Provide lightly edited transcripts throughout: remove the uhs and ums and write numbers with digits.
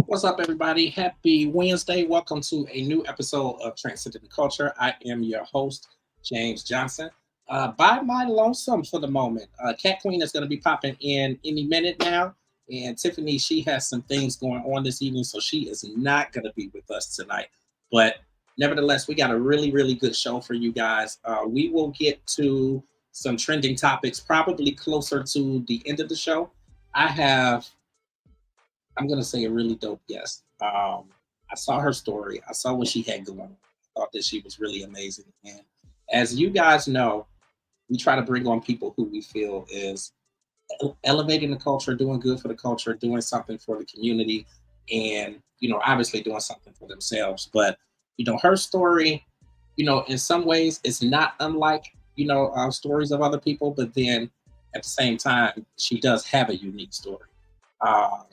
What's up, everybody? Happy Wednesday. Welcome to a new episode of Transcending Culture. I am your host, James Johnson. By my lonesome for the moment. Kwueen is going to be popping in any minute now. And Tiffany, she has some things going on this evening, so she is not going to be with us tonight. But nevertheless, we got a really, really good show for you guys. We will get to some trending topics probably closer to the end of the show. I have I'm gonna say a really dope guest. I saw her story. I saw what she had going on. I thought that she was really amazing. And as you guys know, we try to bring on people who we feel is elevating the culture, doing good for the culture, doing something for the community, and obviously doing something for themselves. But her story, in some ways, it's not unlike stories of other people. But then at the same time, she does have a unique story. Uh,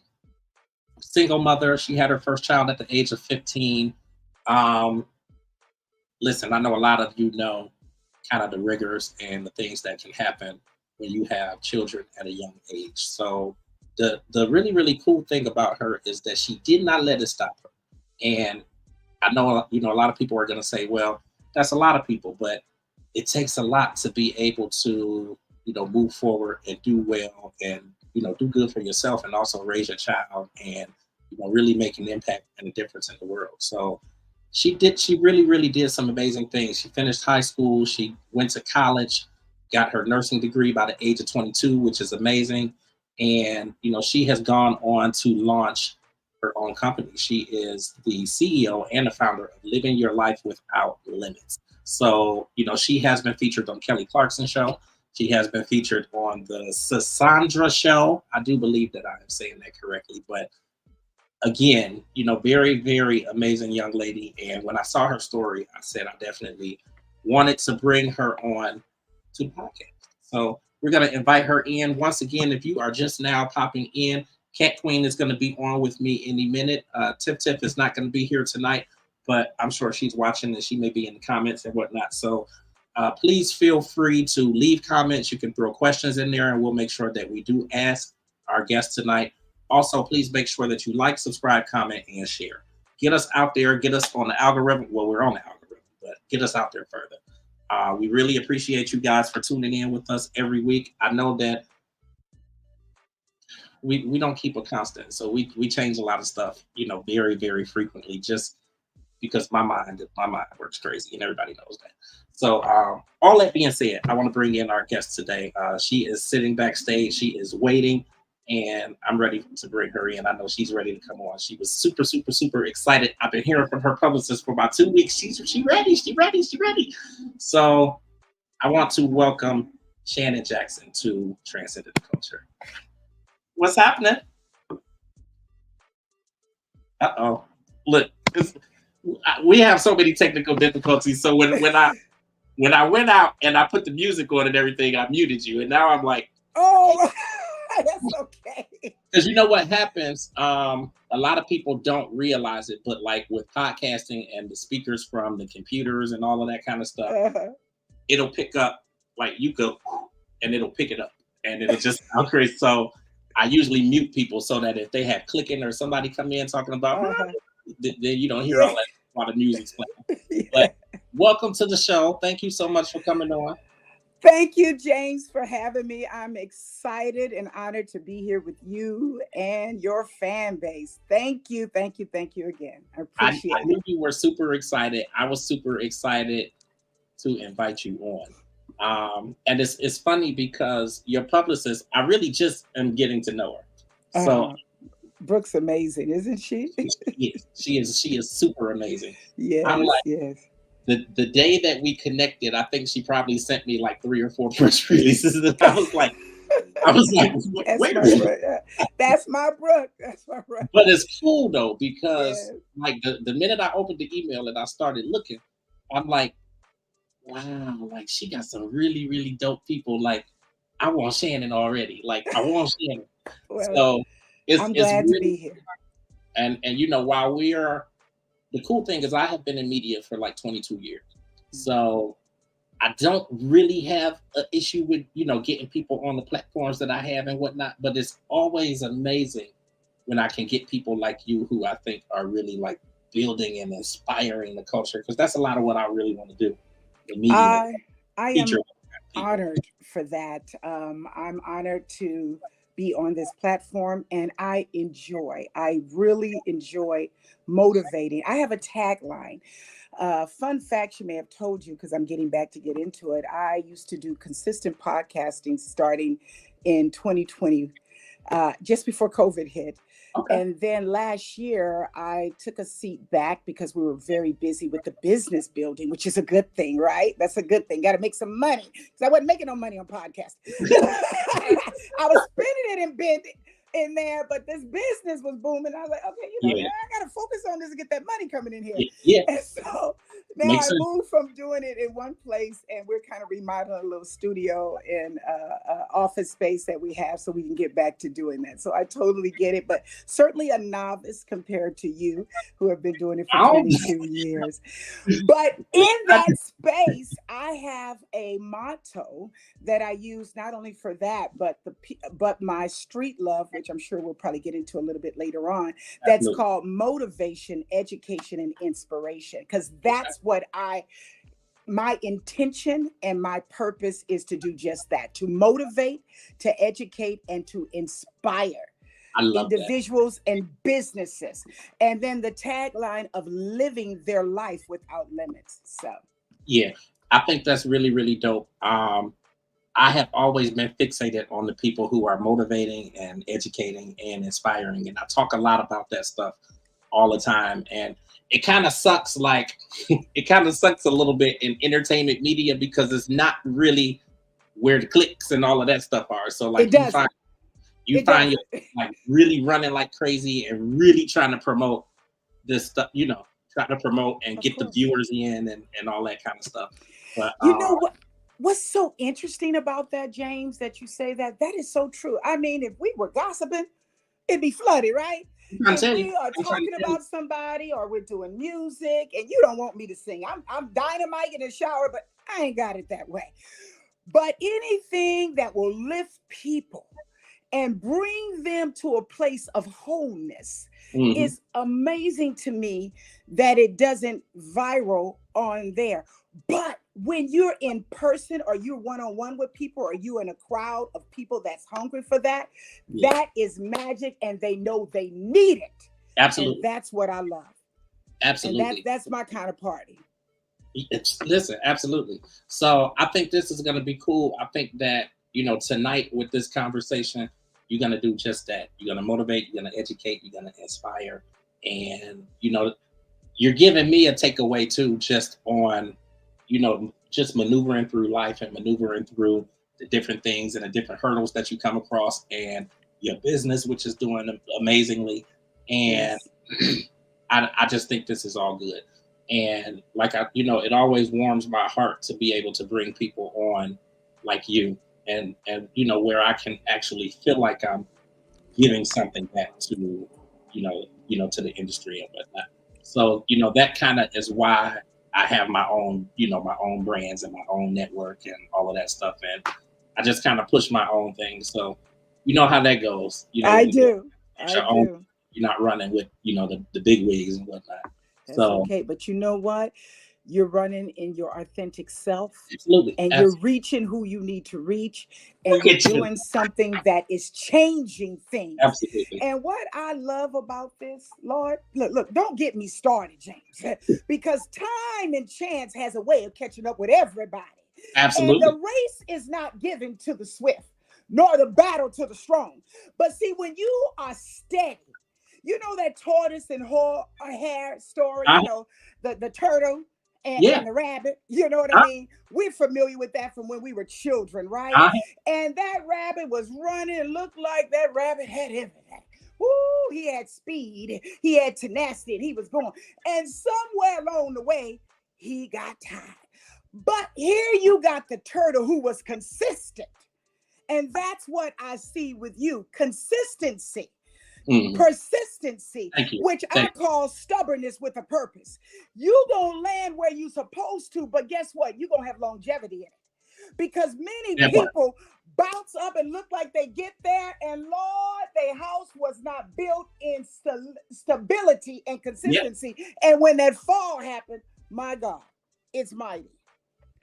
Single mother. She had her first child at the age of 15. Um, Listen, I know a lot of you know kind of the rigors and the things that can happen when you have children at a young age. So the really really cool thing about her is that she did not let it stop her. And I know a lot of people are going to say, well, that's a lot of people, but it takes a lot to be able to move forward and do well and do good for yourself and also raise your child and really make an impact and a difference in the world. So she really really did some amazing things. She finished high school, she went to college, got her nursing degree by the age of 22, which is amazing. And she has gone on to launch her own company. She is the CEO and the founder of Living Your Life Without Limits. So she has been featured on Kelly Clarkson show. She has been featured on the Cassandra show. I do believe that I am saying that correctly, but again, very, very amazing young lady. And when I saw her story, I said I definitely wanted to bring her on to the podcast. So we're going to invite her in. Once again, if you are just now popping in, Kwueen is going to be on with me any minute. Tiff is not going to be here tonight, but I'm sure she's watching and she may be in the comments and whatnot. So please feel free to leave comments. You can throw questions in there and we'll make sure that we do ask our guest tonight. Also, please make sure that you like, subscribe, comment, and share. Get us out there. Get us on the algorithm. Well, we're on the algorithm, but get us out there further. We really appreciate you guys for tuning in with us every week. I know that we don't keep a constant, so we change a lot of stuff, very, very frequently, just because my mind works crazy, and everybody knows that. So, all that being said, I want to bring in our guest today. She is sitting backstage. She is waiting. And I'm ready to bring her in. I know she's ready to come on. She was super, super, super excited. I've been hearing from her publicist for about 2 weeks. She ready. She ready. She ready. So I want to welcome Shannon Jackson to Transcending Culture. What's happening? Uh-oh. Look, we have so many technical difficulties. So when I went out and I put the music on and everything, I muted you. And now I'm like, oh. That's okay. Because you know what happens, a lot of people don't realize it, but like with podcasting and the speakers from the computers and all of that kind of stuff, it'll pick up, like you go, and it'll pick it up, and it'll just sound crazy. So I usually mute people so that if they have clicking or somebody come in talking about, then you don't hear all that while the music's playing. Yeah. But welcome to the show. Thank you so much for coming on. Thank you, James, for having me. I'm excited and honored to be here with you and your fan base. Thank you, thank you, thank you again. I appreciate it. I knew you were super excited. I was super excited to invite you on. And it's funny because your publicist, I really just am getting to know her. So Brooke's amazing, isn't she? She is super amazing. Yes, I'm like, yes. The day that we connected, I think she probably sent me like 3 or 4 press releases. And I was like, wait a minute. That's my Brooke. That's my Brooke. But it's cool though, because like the minute I opened the email and I started looking, I'm like, wow, like she got some really, really dope people. Like I want Shannon already. Like I want Shannon. Well, so I'm glad really, to be here. And while the cool thing is I have been in media for like 22 years. So I don't really have an issue with, getting people on the platforms that I have and whatnot, but it's always amazing when I can get people like you who I think are really like building and inspiring the culture, because that's a lot of what I really want to do in media. I I Feature am people. honored for that. I'm honored to be on this platform, and I really enjoy motivating. I have a tagline. Fun fact she may have told you, because I'm getting back to get into it. I used to do consistent podcasting starting in 2020, just before COVID hit. Okay. And then last year, I took a seat back because we were very busy with the business building, which is a good thing, right? That's a good thing. Got to make some money, because I wasn't making no money on podcast. I was spending it in bed in there, but this business was booming. I was like, okay, Yeah. I got to focus on this and get that money coming in here. Yeah. And so now Makes I sense. moved from doing it in one place, and we're kind of remodeling a little studio and office space that we have, so we can get back to doing that. So I totally get it, but certainly a novice compared to you, who have been doing it for Oh, 22 years. But in that space, I have a motto that I use not only for that, but but my street love, which I'm sure we'll probably get into a little bit later on. That's absolutely. called motivation, education, and inspiration. Because that's what my intention and my purpose is, to do just that: to motivate, to educate, and to inspire I love that. individuals and businesses. And then the tagline of living their life without limits. So, Yeah, I think that's really, really dope. I have always been fixated on the people who are motivating and educating and inspiring. And I talk a lot about that stuff all the time. And it kind of sucks, like, it kind of sucks a little bit in entertainment media, because it's not really where the clicks and all of that stuff are. So, it like, doesn't. you It find doesn't. yourself like really running like crazy and really trying to promote this stuff, trying to promote and Of get the course. viewers in and all that kind of stuff. But You know what? What's so interesting about that, James, that you say that? That is so true. I mean, if we were gossiping, it'd be flooded, right? I'm trying to If tell you, we are I'm trying to talking tell you. about somebody, or we're doing music and you don't want me to sing, I'm dynamite in the shower, but I ain't got it that way. But anything that will lift people and bring them to a place of wholeness Mhm. is amazing to me, that it doesn't viral on there. But when you're in person, or you're one on one with people, or you in a crowd of people that's hungry for that, Yeah, that is magic, and they know they need it. And absolutely, that's what I love. And absolutely. that's my kind of party. Listen, absolutely. So I think this is going to be cool. I think that tonight with this conversation, you're going to do just that. You're going to motivate. You're going to educate. You're going to inspire, and you're giving me a takeaway too, just on just maneuvering through life and maneuvering through the different things and the different hurdles that you come across, and your business, which is doing amazingly. And Yes. I just think this is all good. And like it always warms my heart to be able to bring people on like you, and where I can actually feel like I'm giving something back to to the industry and whatnot. So that kind of is why I have my own my own brands and my own network and all of that stuff, and I just kind of push my own thing. So you know how that goes. I When you do. get I your own, do. you're not running with the big wigs and whatnot. That's So okay. But you know what? You're running in your authentic self, absolutely, and you're absolutely. reaching who you need to reach, and Look you're at you. doing something that is changing things. Absolutely. And what I love about this, Lord, look, don't get me started, James, because time and chance has a way of catching up with everybody. And the Absolutely. race is not given to the swift, nor the battle to the strong. But see, when you are steady, you know that tortoise and hare story, I, the turtle yeah. and the rabbit, you know what I I, mean? We're familiar with that from when we were children, right? I, And that rabbit was running, it looked like that rabbit had everything. Woo, he had speed, he had tenacity, and he was going. And somewhere along the way, he got tired. But here you got the turtle who was consistent. And that's what I see with you: consistency, mhm. persistency, Thank you. which I Thank call stubbornness with a purpose. You gonna land where you supposed to, but guess what? You gonna have longevity in it, because many you. That part. people bounce up and look like they get there, and Lord, their house was not built in stability and consistency. Yep. And when that fall happened, my God, it's mighty.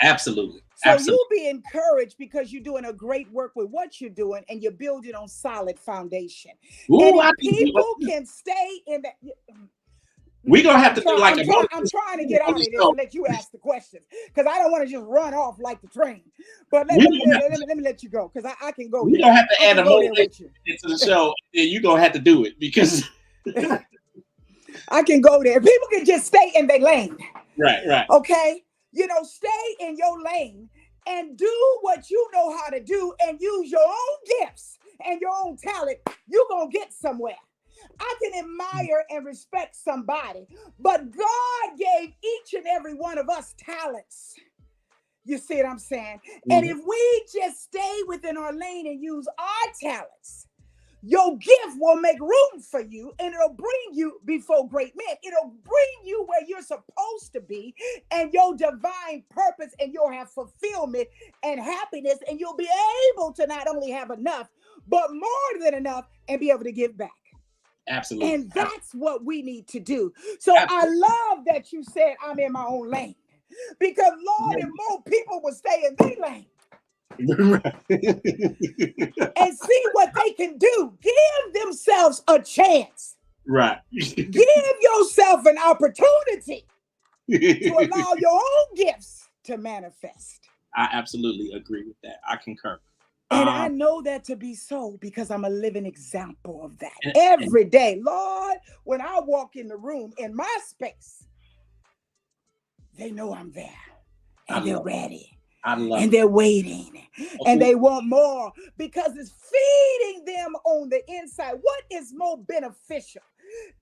Absolutely. So Absolutely. you be encouraged because you're doing a great work with what you're doing, and you're building on solid foundation. Ooh, and if people can stay in that. We're going to have to do like I'm trying to get out of this and let you ask the questions, because I don't want to just run off like the train. But let me let you go, because I can go. We're going to have to add a motivation into the show, and you're going to have to do it, because I can go there. People can just stay in their lane. Right. Okay? Stay in your lane and do what you know how to do, and use your own gifts and your own talent. You're going to get somewhere. I can admire and respect somebody, but God gave each and every one of us talents. You see what I'm saying? Mm-hmm. And if we just stay within our lane and use our talents, your gift will make room for you, and it'll bring you before great men. It'll bring you where you're supposed to be, and your divine purpose, and you'll have fulfillment and happiness, and you'll be able to not only have enough, but more than enough, and be able to give back. Absolutely. And that's what we need to do. So absolutely. I love that you said I'm in my own lane, because Lord, if more people would stay in their lane and see what they can do, give themselves a chance. Right. Give yourself an opportunity to allow your own gifts to manifest. I absolutely agree with that. I concur. And I know that to be so, because I'm a living example of that every day. Lord, when I walk in the room, in my space, they know I'm there, and they're ready. And they're waiting, and they want more, because it's feeding them on the inside. What is more beneficial,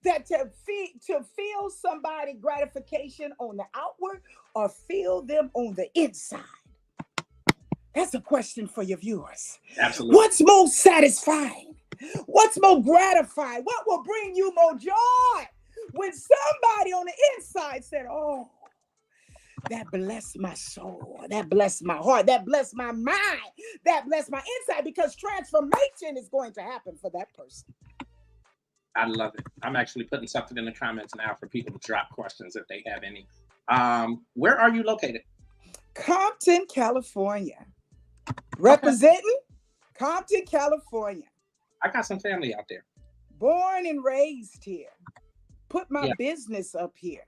that to feel somebody gratification on the outward, or feel them on the inside? That's a question for your viewers. Absolutely. What's more satisfying? What's more gratifying? What will bring you more joy? When somebody on the inside said, oh, that blessed my soul, that blessed my heart, that blessed my mind, that blessed my inside, because transformation is going to happen for that person. I love it. I'm actually putting something in the comments now for people to drop questions if they have any. Where are you located? Compton, California. Representing Compton, California. I got some family out there. Born and raised here. Put my business up here.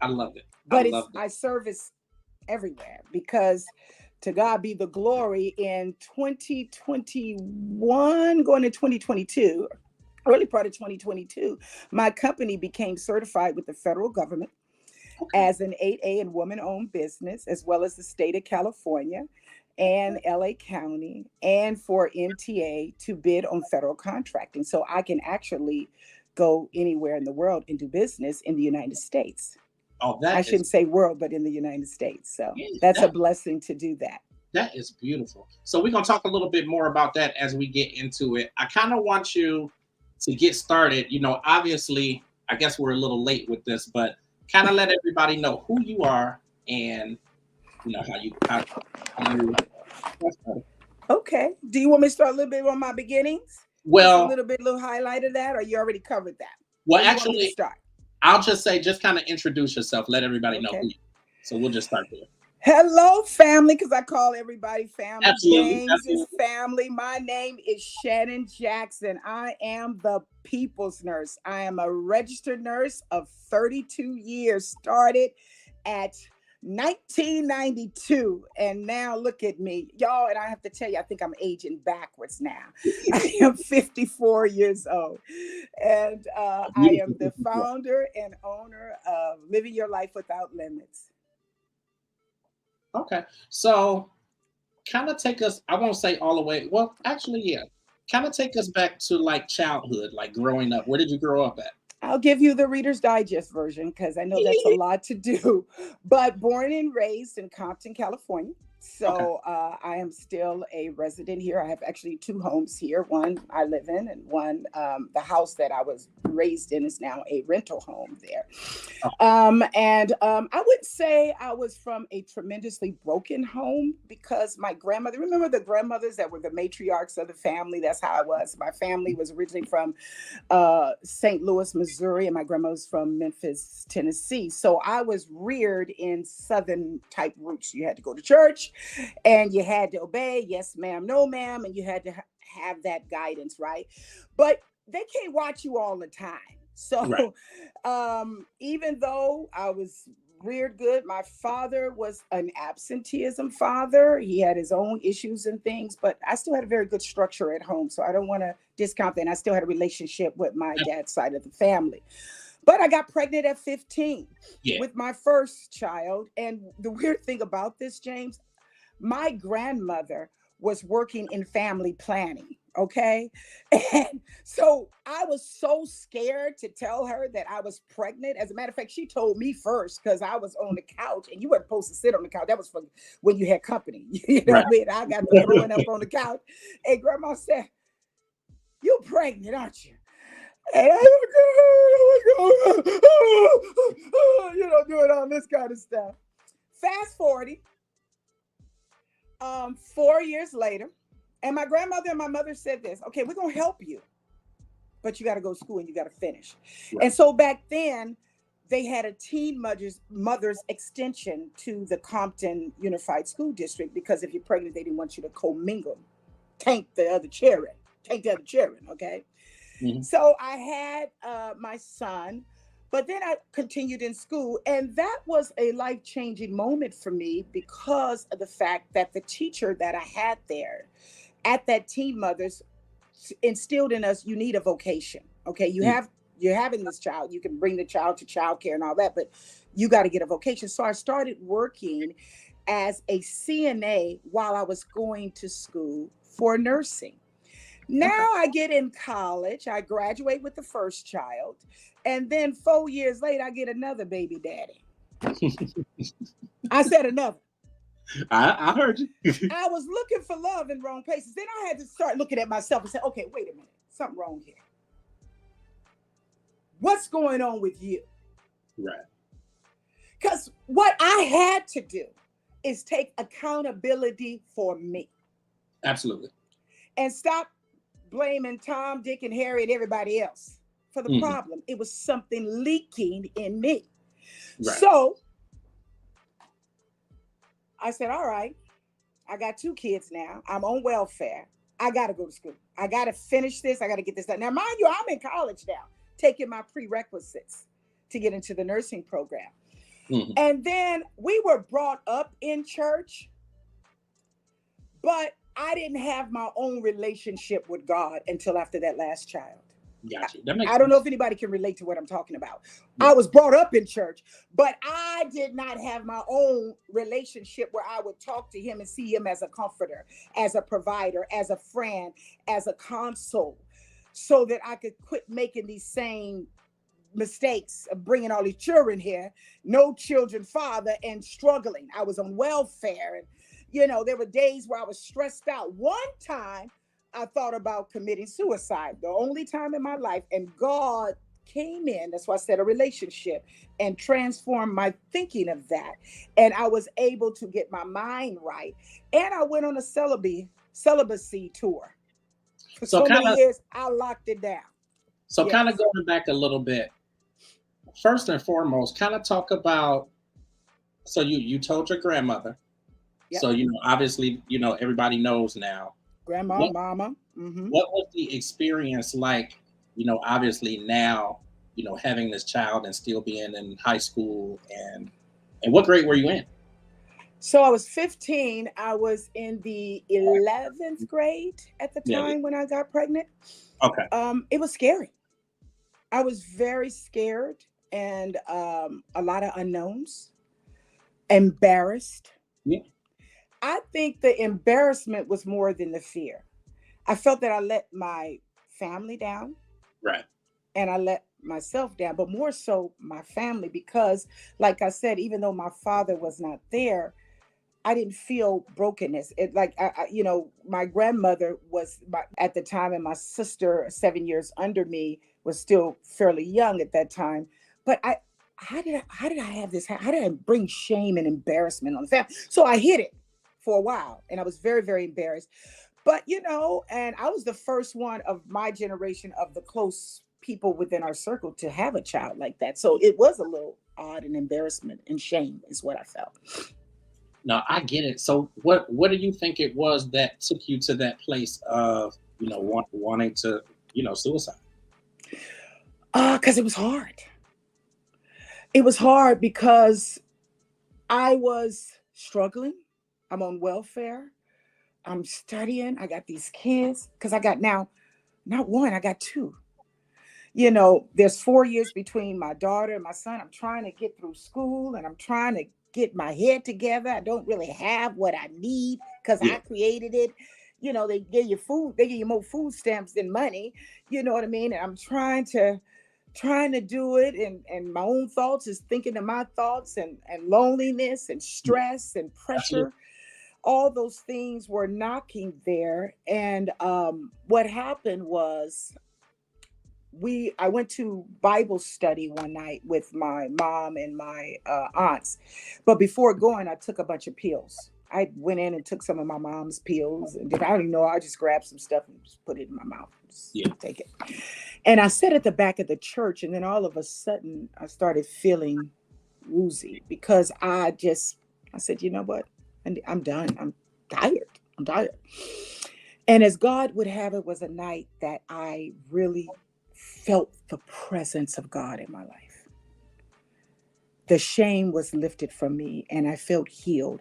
I love it. But I service everywhere, because to God be the glory. In 2021, going to 2022, early part of 2022, my company became certified with the federal government as an 8A and woman-owned business, as well as the state of California and LA County, and for MTA to bid on federal contracting. So I can actually go anywhere in the world and do business in the United States. Oh, I shouldn't say world, but in the United States. So that's a blessing to do that. That is beautiful. So we're going to talk a little bit more about that as we get into it. I kind of want you to get started. Obviously, I guess we're a little late with this, but kind of let everybody know who you are, and how you. Okay. Do you want me to start a little bit on my beginnings? Well, just a little highlight of that, or you already covered that? Well, actually, I'll just say, just kind of introduce yourself. Let everybody know who you are. So we'll just start there. Hello, family, because I call everybody family. Absolutely. James is family. My name is Shannon Jackson. I am the people's nurse. I am a registered nurse of 32 years, started at 1992, and now look at me, y'all. And I have to tell you, I think I'm aging backwards now. I am 54 years old, and I am the founder and owner of Living Your Life Without Limits. Okay, so kind of take us, I won't say all the way, well, actually, yeah, kind of take us back to like childhood, like growing up. Where did you grow up at? I'll give you the Reader's Digest version, because I know that's a lot to do. But born and raised in Compton, California. Okay. So I am still a resident here. I have actually two homes here. One I live in, and one, the house that I was raised in is now a rental home there. Oh, And I would say I was from a tremendously broken home because my grandmother, remember the grandmothers that were the matriarchs of the family? That's how I was. My family was originally from St. Louis, Missouri, and my grandma was from Memphis, Tennessee. So I was reared in Southern type roots. You had to go to church and you had to obey, yes, ma'am, no, ma'am, and you had to have that guidance, right? But they can't watch you all the time. right. So even though I was reared good, my father was an absenteeism father. He had his own issues and things, but I still had a very good structure at home. So I don't want to discount that. And I still had a relationship with my dad's side of the family. But I got pregnant at 15 Yeah. with my first child. And the weird thing about this, James, my grandmother was working in family planning. Okay. And so I was so scared to tell her that I was pregnant. As a matter of fact, she told me first because I was on the couch and you weren't supposed to sit on the couch. That was for when you had company. You know Right. what I mean? I got to throwing up on the couch. And grandma said, "You're pregnant, aren't you?" And doing all this kind of stuff. Fast forwarding, 4 years later, and my grandmother and my mother said this, okay, we're going to help you, but you got to go to school and you got to finish. Right. And so back then, they had a teen mother's extension to the Compton Unified School District because if you're pregnant, they didn't want you to commingle, tank the other children, okay? Mhm. So I had my son, but then I continued in school. And that was a life changing moment for me because of the fact that the teacher that I had there at that Teen Mothers instilled in us, you need a vocation. Okay. Mm. You're having this child, you can bring the child to childcare and all that, but you got to get a vocation. So I started working as a CNA while I was going to school for nursing. Okay. Now I get in college, I graduate with the first child, and then 4 years later, I get another baby daddy. I said another. I heard you. I was looking for love in wrong places. Then I had to start looking at myself and say, okay, wait a minute, something wrong here. What's going on with you? Right. Because what I had to do is take accountability for me Absolutely. and stop blaming Tom, Dick, and Harry and everybody else for the Mhm. problem. It was something leaking in me. Right. So I said, all right, I got two kids now. I'm on welfare. I got to go to school. I got to finish this. I got to get this done. Now, mind you, I'm in college now, taking my prerequisites to get into the nursing program. Mhm. And then we were brought up in church, but I didn't have my own relationship with God until after that last child. Got you. That makes I don't know sense. if anybody can relate to what I'm talking about. Yeah. I was brought up in church, but I did not have my own relationship where I would talk to him and see him as a comforter, as a provider, as a friend, as a console, so that I could quit making these same mistakes of bringing all these children here, no children father, and struggling. I was on welfare, and there were days where I was stressed out. One time I thought about committing suicide, the only time in my life, and God came in. That's why I said a relationship, and transformed my thinking of that. And I was able to get my mind right. And I went on a celibacy tour. For So so kind many of years, I locked it down. Yes. going back a little bit. First and foremost, kind of talk about, so you told your grandmother. Yep. So obviously, everybody knows now. Grandma, What mama. Mm-hmm. what was the experience like, obviously now, having this child and still being in high school, and what grade were you in? So I was 15. I was in the 11th grade at the Yeah. time when I got pregnant. Okay. It was scary. I was very scared and a lot of unknowns, embarrassed. Yeah. I think the embarrassment was more than the fear. I felt that I let my family down Right. and I let myself down, but more so my family, because, like I said, even though my father was not there, I didn't feel brokenness. It like my grandmother was at the time, and my sister, 7 years under me, was still fairly young at that time. But how did I have this? How did I bring shame and embarrassment on the family? So I hid it for a while, and I was very, very embarrassed. But and I was the first one of my generation of the close people within our circle to have a child like that. So it was a little odd, and embarrassment and shame is what I felt. No, I get it. So what do you think it was that took you to that place of, wanting to, suicide? Because it was hard. It was hard because I was struggling. I'm on welfare. I'm studying. I got these kids because I got now, not one, I got two. There's 4 years between my daughter and my son. I'm trying to get through school, and I'm trying to get my head together. I don't really have what I need because Yeah. I created it. They give you food, they give you more food stamps than money. You know what I mean? And I'm trying to do it, and my own thoughts is thinking of my thoughts, and loneliness and Yeah. stress and Absolutely. pressure. All those things were knocking there. And what happened was I went to Bible study one night with my mom and my aunts. But before going, I took a bunch of pills. I went in and took some of my mom's pills, and I don't even know. I just grabbed some stuff and just put it in my mouth. Just Yeah. take it. And I sat at the back of the church, and then all of a sudden I started feeling woozy because I said, you know what? I'm done. I'm tired. I'm tired. And as God would have it, was a night that I really felt the presence of God in my life. The shame was lifted from me, and I felt healed.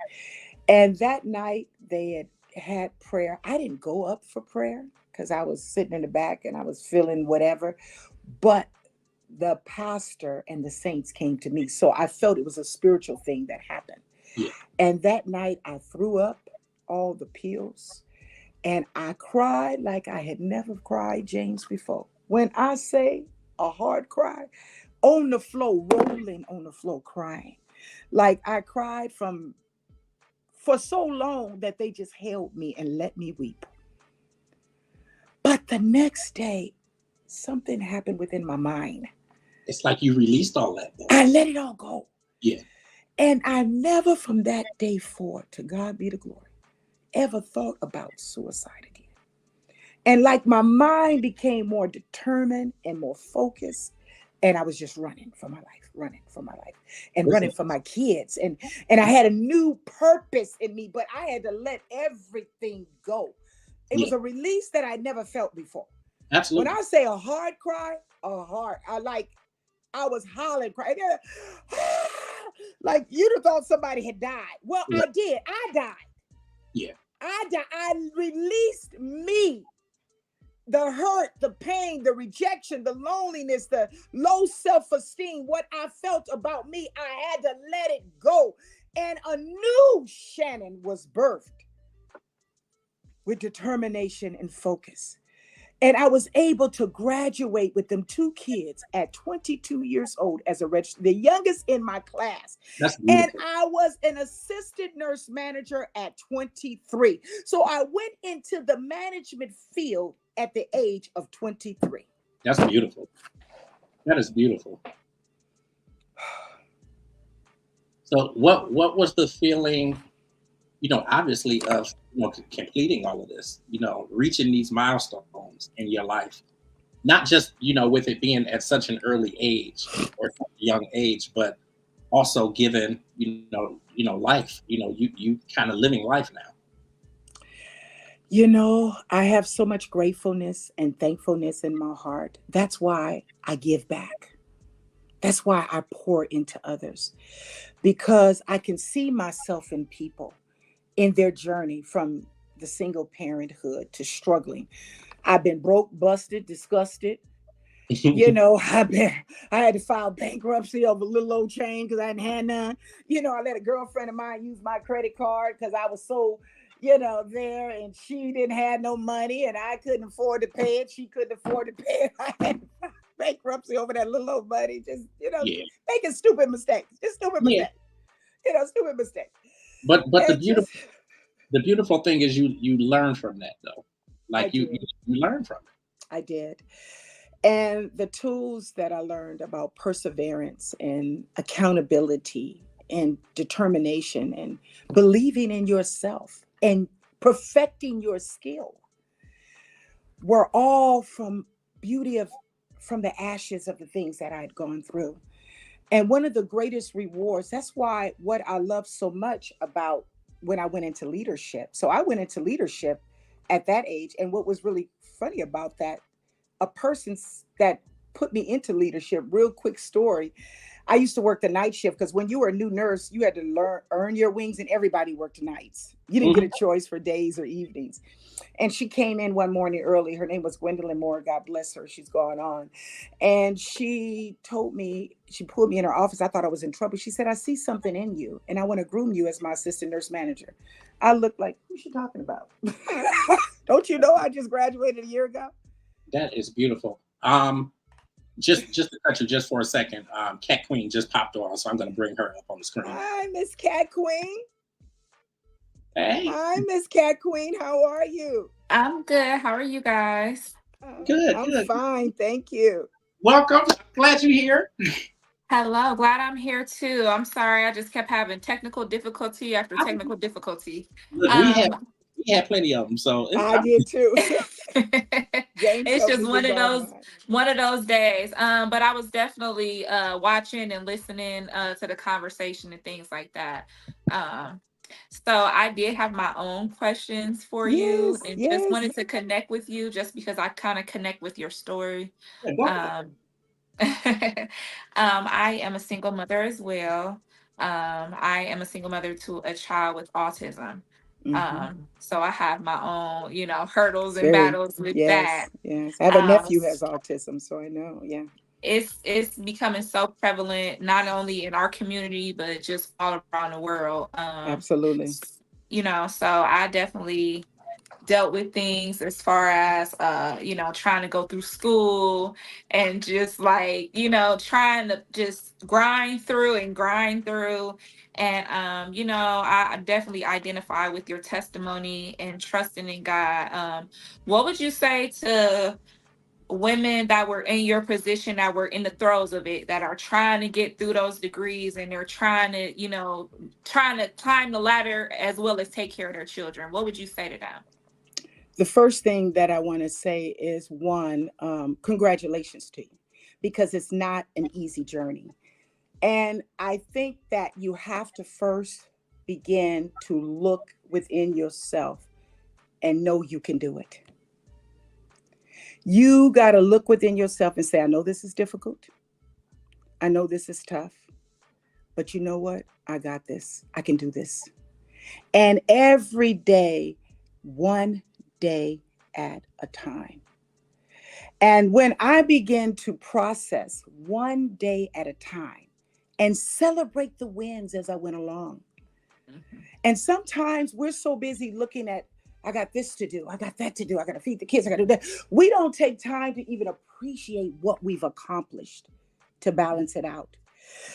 And that night they had prayer. I didn't go up for prayer because I was sitting in the back and I was feeling whatever. But the pastor and the saints came to me. So I felt it was a spiritual thing that happened. Yeah. And that night I threw up all the pills, and I cried like I had never cried, James, before. When I say a hard cry, on the floor, rolling on the floor, crying. Like I cried for so long that they just held me and let me weep. But the next day, something happened within my mind. It's like you released all that though. I let it all go. Yeah. And I never from that day forward, to God be the glory, ever thought about suicide again. And like my mind became more determined and more focused. And I was just running for my life, running for my life, and running Listen. for my kids. And I had a new purpose in me, but I had to let everything go. It Yeah. was a release that I never felt before. When Absolutely. I say a hard cry, I was hollering, crying. Like you'd have thought somebody had died. Well, I Right. did. I died. Yeah. I died. I released me. The hurt, the pain, the rejection, the loneliness, the low self-esteem, what I felt about me, I had to let it go. And a new Shannon was birthed with determination and focus. And I was able to graduate with them two kids at 22 years old as the youngest in my class. That's And beautiful. I was an assistant nurse manager at 23. So I went into the management field at the age of 23. That's beautiful. That is beautiful. So what was the feeling, obviously of, completing all of this, reaching these milestones in your life? Not just, with it being at such an early age or such a young age, but also given, life, you kind of living life now. I have so much gratefulness and thankfulness in my heart. That's why I give back. That's why I pour into others, because I can see myself in people in their journey from the single parenthood to struggling. I've been broke, busted, disgusted. I had to file bankruptcy over a little old chain because I hadn't had none. I let a girlfriend of mine use my credit card because I was so, there, and she didn't have no money and I couldn't afford to pay it. She couldn't afford to pay it. I had to file bankruptcy over that little old money. Just, Yeah. making stupid mistakes. Just stupid Yeah. mistakes. Stupid mistakes. But And just, the beautiful thing is you learn from that though. I Like did. you learn from it. I did. And the tools that I learned about perseverance and accountability and determination and believing in yourself and perfecting your skill were all from beauty of from the ashes of the things that I had gone through. And one of the greatest rewards, that's why what I love so much about when I went into leadership. So I went into leadership at that age. And what was really funny about that, a person that put me into leadership, real quick story. I used to work the night shift because when you were a new nurse, you had to earn your wings, and everybody worked nights. You didn't get a Mhm. choice for days or evenings. And she came in one morning early. Her name was Gwendolyn Moore. God bless her. She's gone on. And she told me, she pulled me in her office. I thought I was in trouble. She said, I see something in you, and I want to groom you as my assistant nurse manager. I looked like, who's she talking about? Don't you know I just graduated a year ago? That is beautiful. Just to touch you just for a second, Cat Queen just popped on, so I'm going to bring her up on the screen. Hi, Miss Cat Queen. Hey, Hi, Miss Cat Queen. How are you? I'm good. How are you guys? good, I'm good. fine. Thank you. Welcome. Glad you're here. Hello, glad I'm here too. I'm sorry, I just kept having technical difficulty after technical difficulty. Look, Um, we had plenty of them, so I did too. James it's helped just me get doggone. one of those days. But I was definitely watching and listening to the conversation and things like that. Um, so I did have my own questions for you Yes, and just yes. wanted to connect with you just because I kind of connect with your story. Yeah, go ahead. Um, I am a single mother as well. I am a single mother to a child with autism. Hmm. So I have my own, hurdles and Very. battles with that. Yes, yes. I have a Um, nephew who has autism, so I know. Yeah, it's becoming so prevalent not only in our community but just all around the world. absolutely. So I definitely dealt with things as far as trying to go through school and just like trying to just grind through and I definitely identify with your testimony and trusting in God. What would you say to women that were in your position, that were in the throes of it, that are trying to get through those degrees and they're trying to climb the ladder as well as take care of their children? What would you say to them? The first thing that I want to say is one, congratulations to you, because it's not an easy journey. And I think that you have to first begin to look within yourself and know you can do it. You got to look within yourself and say, I know this is difficult. I know this is tough, but you know what? I got this. I can do this. And every day, one day at a time. And when I begin to process one day at a time and celebrate the wins as I went along. Mhm. And sometimes we're so busy looking at, I got this to do, I got that to do, I got to feed the kids, I got to do that. We don't take time to even appreciate what we've accomplished to balance it out.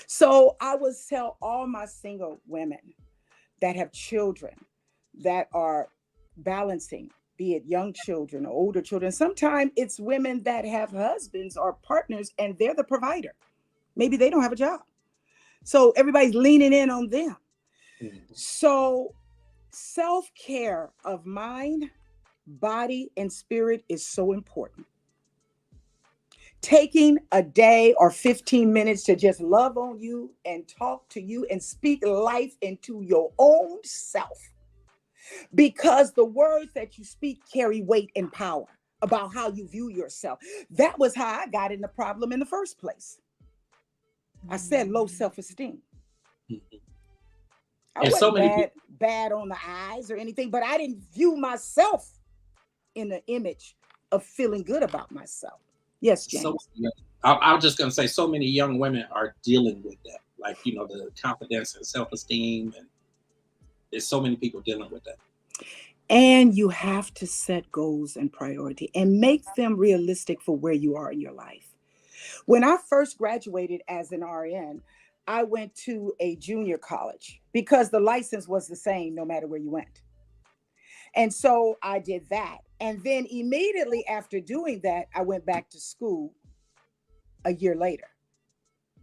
So I would tell all my single women that have children that are balancing, be it young children or older children. Sometimes it's women that have husbands or partners and they're the provider. Maybe they don't have a job. So everybody's leaning in on them. Mhm. So self care of mind, body, and spirit is so important. Taking a day or 15 minutes to just love on you and talk to you and speak life into your own self, because the words that you speak carry weight and power about how you view yourself. That was how I got in the problem in the first place. I said low self-esteem. Mhm. I And so wasn't many bad people, bad on the eyes or anything, but I didn't view myself in the image of feeling good about myself. Yes, so James. I was just gonna say, so many young women are dealing with that, like the confidence and self esteem, and there's so many people dealing with that. And you have to set goals and priority and make them realistic for where you are in your life. When I first graduated as an RN, I went to a junior college because the license was the same no matter where you went. And so I did that. And then immediately after doing that, I went back to school a year later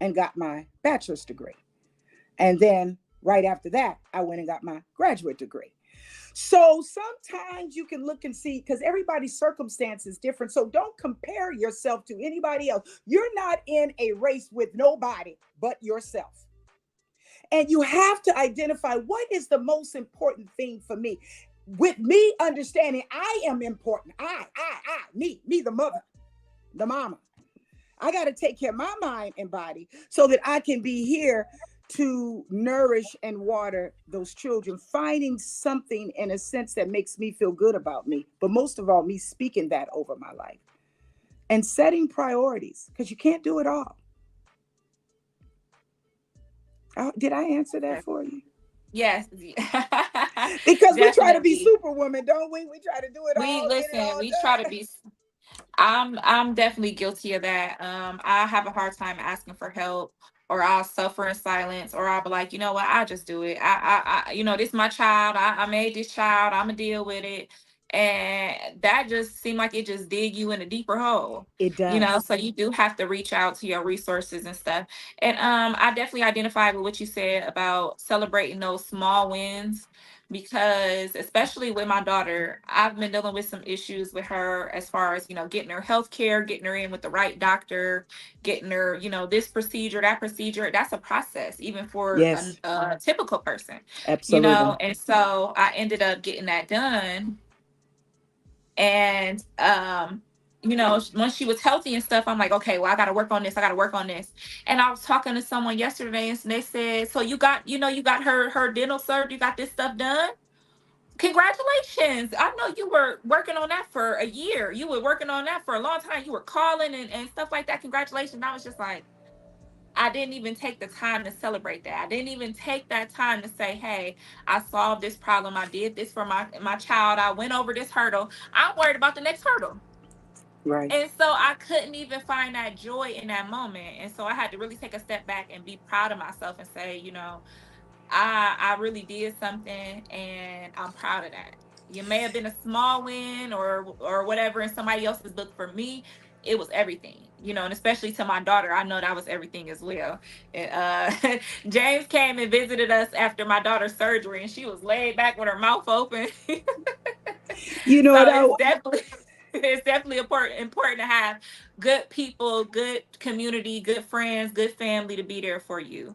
and got my bachelor's degree. And then right after that, I went and got my graduate degree. So sometimes you can look and see, because everybody's circumstance is different. So don't compare yourself to anybody else. You're not in a race with nobody but yourself. And you have to identify what is the most important thing for me. With me understanding I am important. Me, the mother, the mama. I got to take care of my mind and body so that I can be here to nourish and water those children, finding something in a sense that makes me feel good about me. But most of all, me speaking that over my life and setting priorities, because you can't do it all. Did I answer that for you? Yes. Because we try to be superwoman, don't we? We try to do it all. We try to be. I'm definitely guilty of that. I have a hard time asking for help, or I'll suffer in silence, or I'll be like, you know what, I'll just do it. This is my child. I made this child. I'm gonna deal with it. And that just seemed like it just dig you in a deeper hole. It does. So you do have to reach out to your resources and stuff. And I definitely identify with what you said about celebrating those small wins, because especially with my daughter, I've been dealing with some issues with her as far as, getting her health care, getting her in with the right doctor, getting her, this procedure, that procedure. That's a process, even for a typical person. Absolutely. And so I ended up getting that done. And, once she was healthy and stuff, I'm like, okay, well, I got to work on this. And I was talking to someone yesterday and they said, so you got her dental surgery, you got this stuff done. Congratulations. I know you were working on that for a year. You were working on that for a long time. You were calling and stuff like that. Congratulations. I was just like, I didn't even take the time to celebrate that. I didn't even take that time to say, hey, I solved this problem. I did this for my child. I went over this hurdle. I'm worried about the next hurdle. Right. And so I couldn't even find that joy in that moment. And so I had to really take a step back and be proud of myself and say, I really did something and I'm proud of that. You may have been a small win or whatever in somebody else's book. For me, it was everything, and especially to my daughter, I know that was everything as well. And James came and visited us after my daughter's surgery, and she was laid back with her mouth open. It's definitely important to have good people, good community, good friends, good family to be there for you.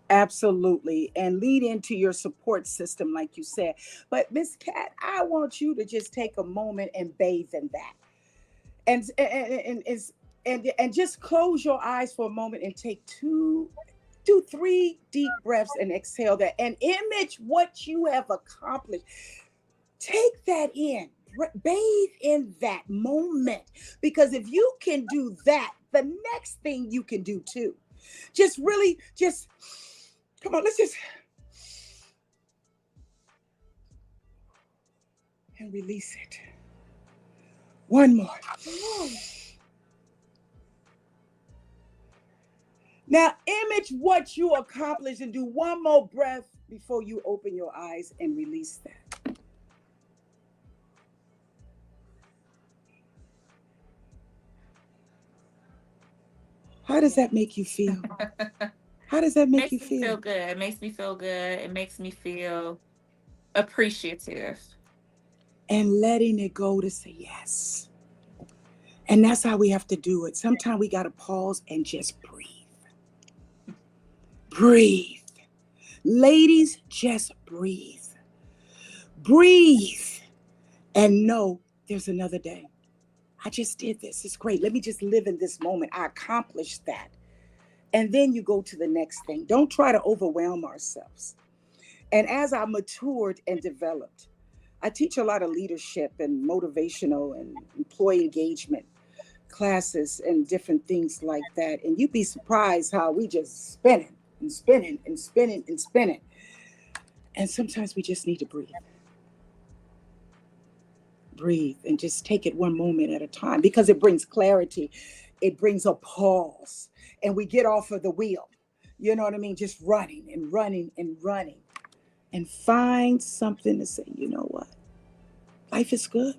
Absolutely. And lead into your support system, like you said. But Miss Cat, I want you to just take a moment and bathe in that. And just close your eyes for a moment and take 3 deep breaths and exhale that and image what you have accomplished. Take that in. Bathe in that moment. Because if you can do that, the next thing you can do too. Come on, let's just and release it. One more. Now image what you accomplished and do one more breath before you open your eyes and release that. How does that make you feel? How does that make you feel? Feel good. It makes me feel good. It makes me feel appreciative. And letting it go to say yes. And that's how we have to do it. Sometimes we got to pause and just breathe. Breathe. Ladies, just breathe. Breathe. And know there's another day. I just did this. It's great. Let me just live in this moment. I accomplished that. And then you go to the next thing. Don't try to overwhelm ourselves. And as I matured and developed, I teach a lot of leadership and motivational and employee engagement classes and different things like that. And you'd be surprised how we just spinning and spinning and spinning and spinning. And sometimes we just need to breathe. Breathe and just take it one moment at a time, because it brings clarity. It brings a pause and we get off of the wheel. You know what I mean? Just running and running and running. And find something to say, you know what? Life is good.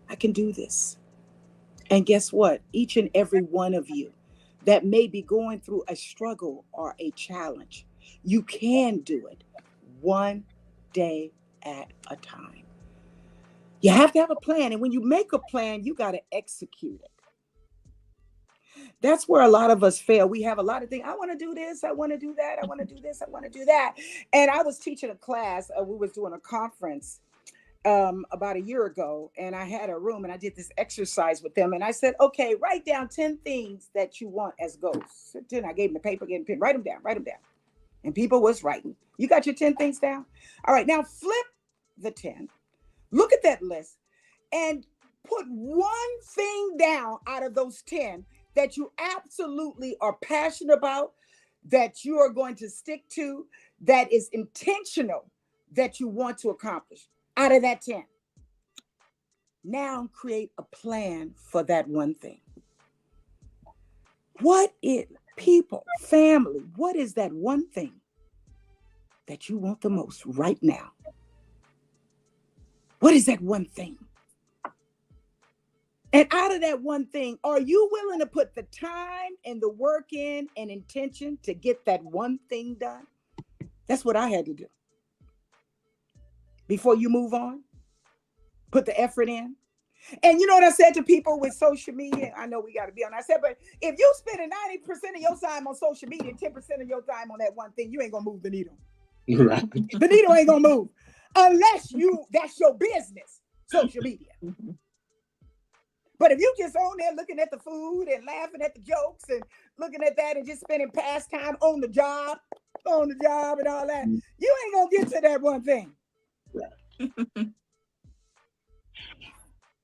I can do this. And guess what? Each and every one of you that may be going through a struggle or a challenge, you can do it one day at a time. You have to have a plan. And when you make a plan, you got to execute it. That's where a lot of us fail. We have a lot of things. I want to do this. I want to do that. I want to do this. I want to do that. And I was teaching a class. We was doing a conference about a year ago, and I had a room and I did this exercise with them. And I said, okay, write down 10 things that you want as goals. Then I gave them the paper, gave them pen, write them down, write them down. And people was writing. You got your 10 things down? All right, now flip the 10. Look at that list and put one thing down out of those 10 that you absolutely are passionate about, that you are going to stick to, that is intentional, that you want to accomplish out of that 10. Now create a plan for that one thing. What is, people, family, what is that one thing that you want the most right now? What is that one thing? And out of that one thing, are you willing to put the time and the work in and intention to get that one thing done? That's what I had to do. Before you move on, put the effort in. And you know what I said to people with social media? I know we got to be on. I said, but if you spend 90% of your time on social media and 10% of your time on that one thing, you ain't going to move the needle. Right. The needle ain't going to move unless that's your business, social media. But if you just on there looking at the food and laughing at the jokes and looking at that and just spending past time on the job and all that, you ain't going to get to that one thing.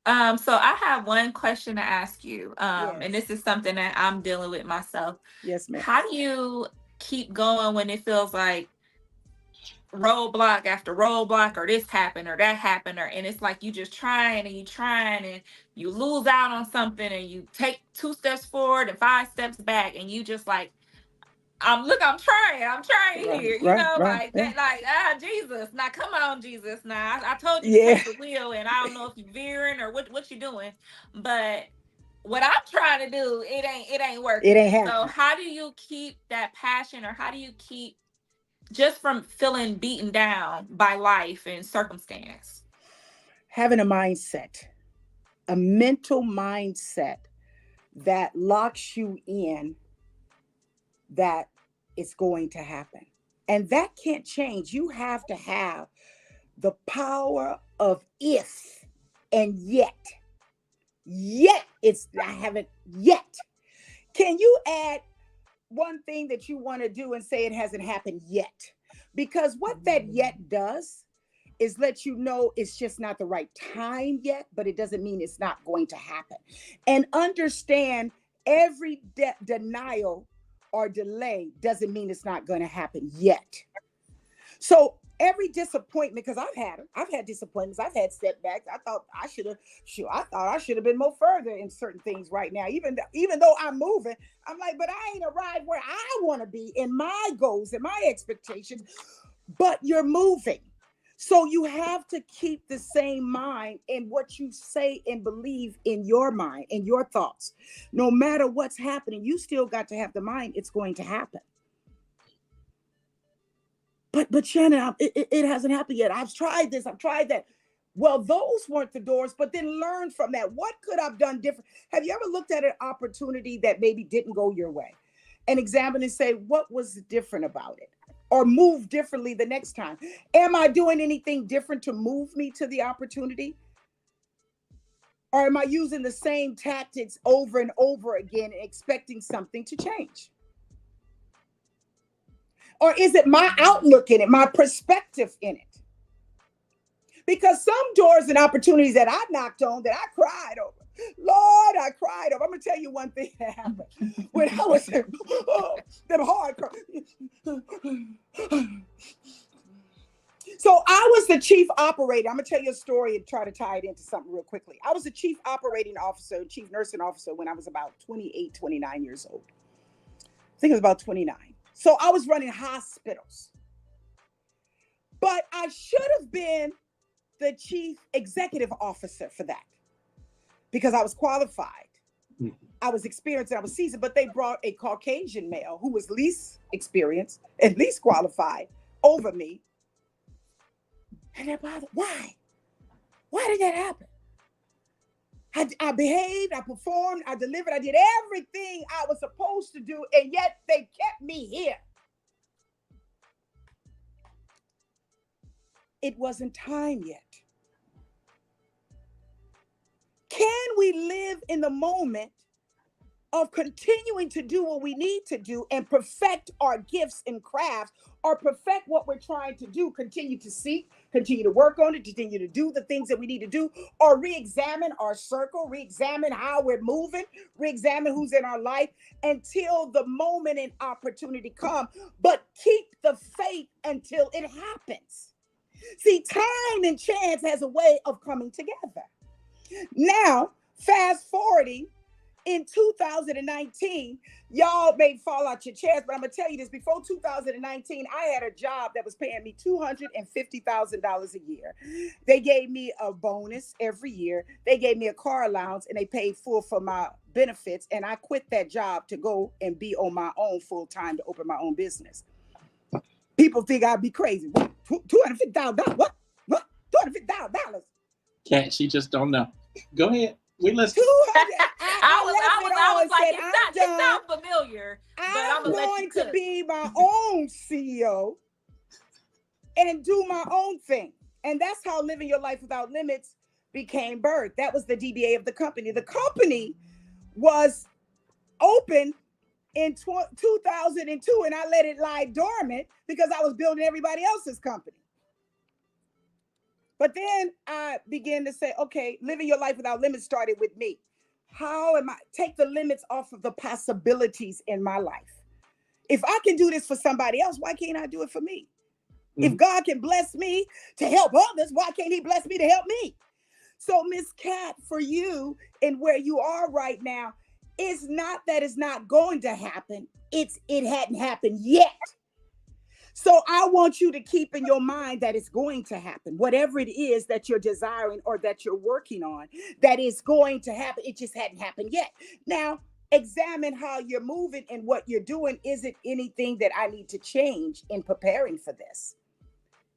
So I have one question to ask you. Yes. And this is something that I'm dealing with myself. Yes, ma'am. How do you keep going when it feels like roadblock after roadblock, or this happened or that happened, and it's like you just trying and you lose out on something and you take 2 steps forward and 5 steps back, and you just like, I'm trying Right, here, right, that, like, Jesus, now come on, Jesus, now I told you Yeah. to take the wheel, and I don't know if you're veering or what you're doing, but what I'm trying to do, it ain't working. It ain't happening. So how do you keep that passion, or how do you keep just from feeling beaten down by life and circumstance? Having a mindset, a mental mindset that locks you in that it's going to happen. And that can't change. You have to have the power of if and yet. I haven't yet. Can you add one thing that you want to do and say it hasn't happened yet? Because what that yet does is let you know it's just not the right time yet, but it doesn't mean it's not going to happen. And understand every denial or delay doesn't mean it's not going to happen yet. So every disappointment, because I've had disappointments, I've had setbacks. I thought I should have been more further in certain things right now. Even though I'm moving, I'm like, but I ain't arrived where I want to be in my goals and my expectations. But you're moving. So you have to keep the same mind in what you say and believe in your mind and your thoughts. No matter what's happening, you still got to have the mind it's going to happen. But Shannon, it hasn't happened yet. I've tried this, I've tried that. Well, those weren't the doors, but then learn from that. What could I've done different? Have you ever looked at an opportunity that maybe didn't go your way and examine and say, what was different about it? Or move differently the next time? Am I doing anything different to move me to the opportunity? Or am I using the same tactics over and over again and expecting something to change? Or is it my outlook in it, my perspective in it? Because some doors and opportunities that I knocked on, that I cried over, Lord, I cried over. I'm going to tell you one thing that happened when I was them hard cry. So I was the chief operator. I'm going to tell you a story and try to tie it into something real quickly. I was the chief operating officer, chief nursing officer when I was about 28, 29 years old. I think it was about 29. So I was running hospitals. But I should have been the chief executive officer for that because I was qualified. Mhm. I was experienced and I was seasoned, but they brought a Caucasian male who was least experienced and least qualified over me. And they're bothered. Why? Why did that happen? I behaved, I performed, I delivered, I did everything I was supposed to do, and yet they kept me here. It wasn't time yet. Can we live in the moment of continuing to do what we need to do and perfect our gifts and crafts, or perfect what we're trying to do, continue to seek, continue to work on it, continue to do the things that we need to do, or re-examine our circle, re-examine how we're moving, re-examine who's in our life until the moment and opportunity come, but keep the faith until it happens. See, time and chance has a way of coming together. Now, fast forwarding, in 2019, y'all may fall out your chairs, but I'm gonna tell you this: before 2019, I had a job that was paying me $250,000 a year. They gave me a bonus every year. They gave me a car allowance, and they paid full for my benefits. And I quit that job to go and be on my own full time to open my own business. People think I'd be crazy. What? $250,000? What? $250,000? Cat, she just don't know. Go ahead. We listen. 200. I was like, it sounds familiar. I'm going to be my own CEO and do my own thing. And that's how Living Your Life Without Limits became birthed. That was the DBA of the company. The company was open in 2002, and I let it lie dormant because I was building everybody else's company. But then I began to say, okay, Living Your Life Without Limits started with me. How am I take the limits off of the possibilities in my life? If I can do this for somebody else, why can't I do it for me? Mm-hmm. If God can bless me to help others, why can't he bless me to help me? So Miss Cat, for you and where you are right now, it's not that it's not going to happen. It hadn't happened yet. So I want you to keep in your mind that it's going to happen. Whatever it is that you're desiring or that you're working on, that is going to happen. It just hadn't happened yet. Now, examine how you're moving and what you're doing. Is it anything that I need to change in preparing for this?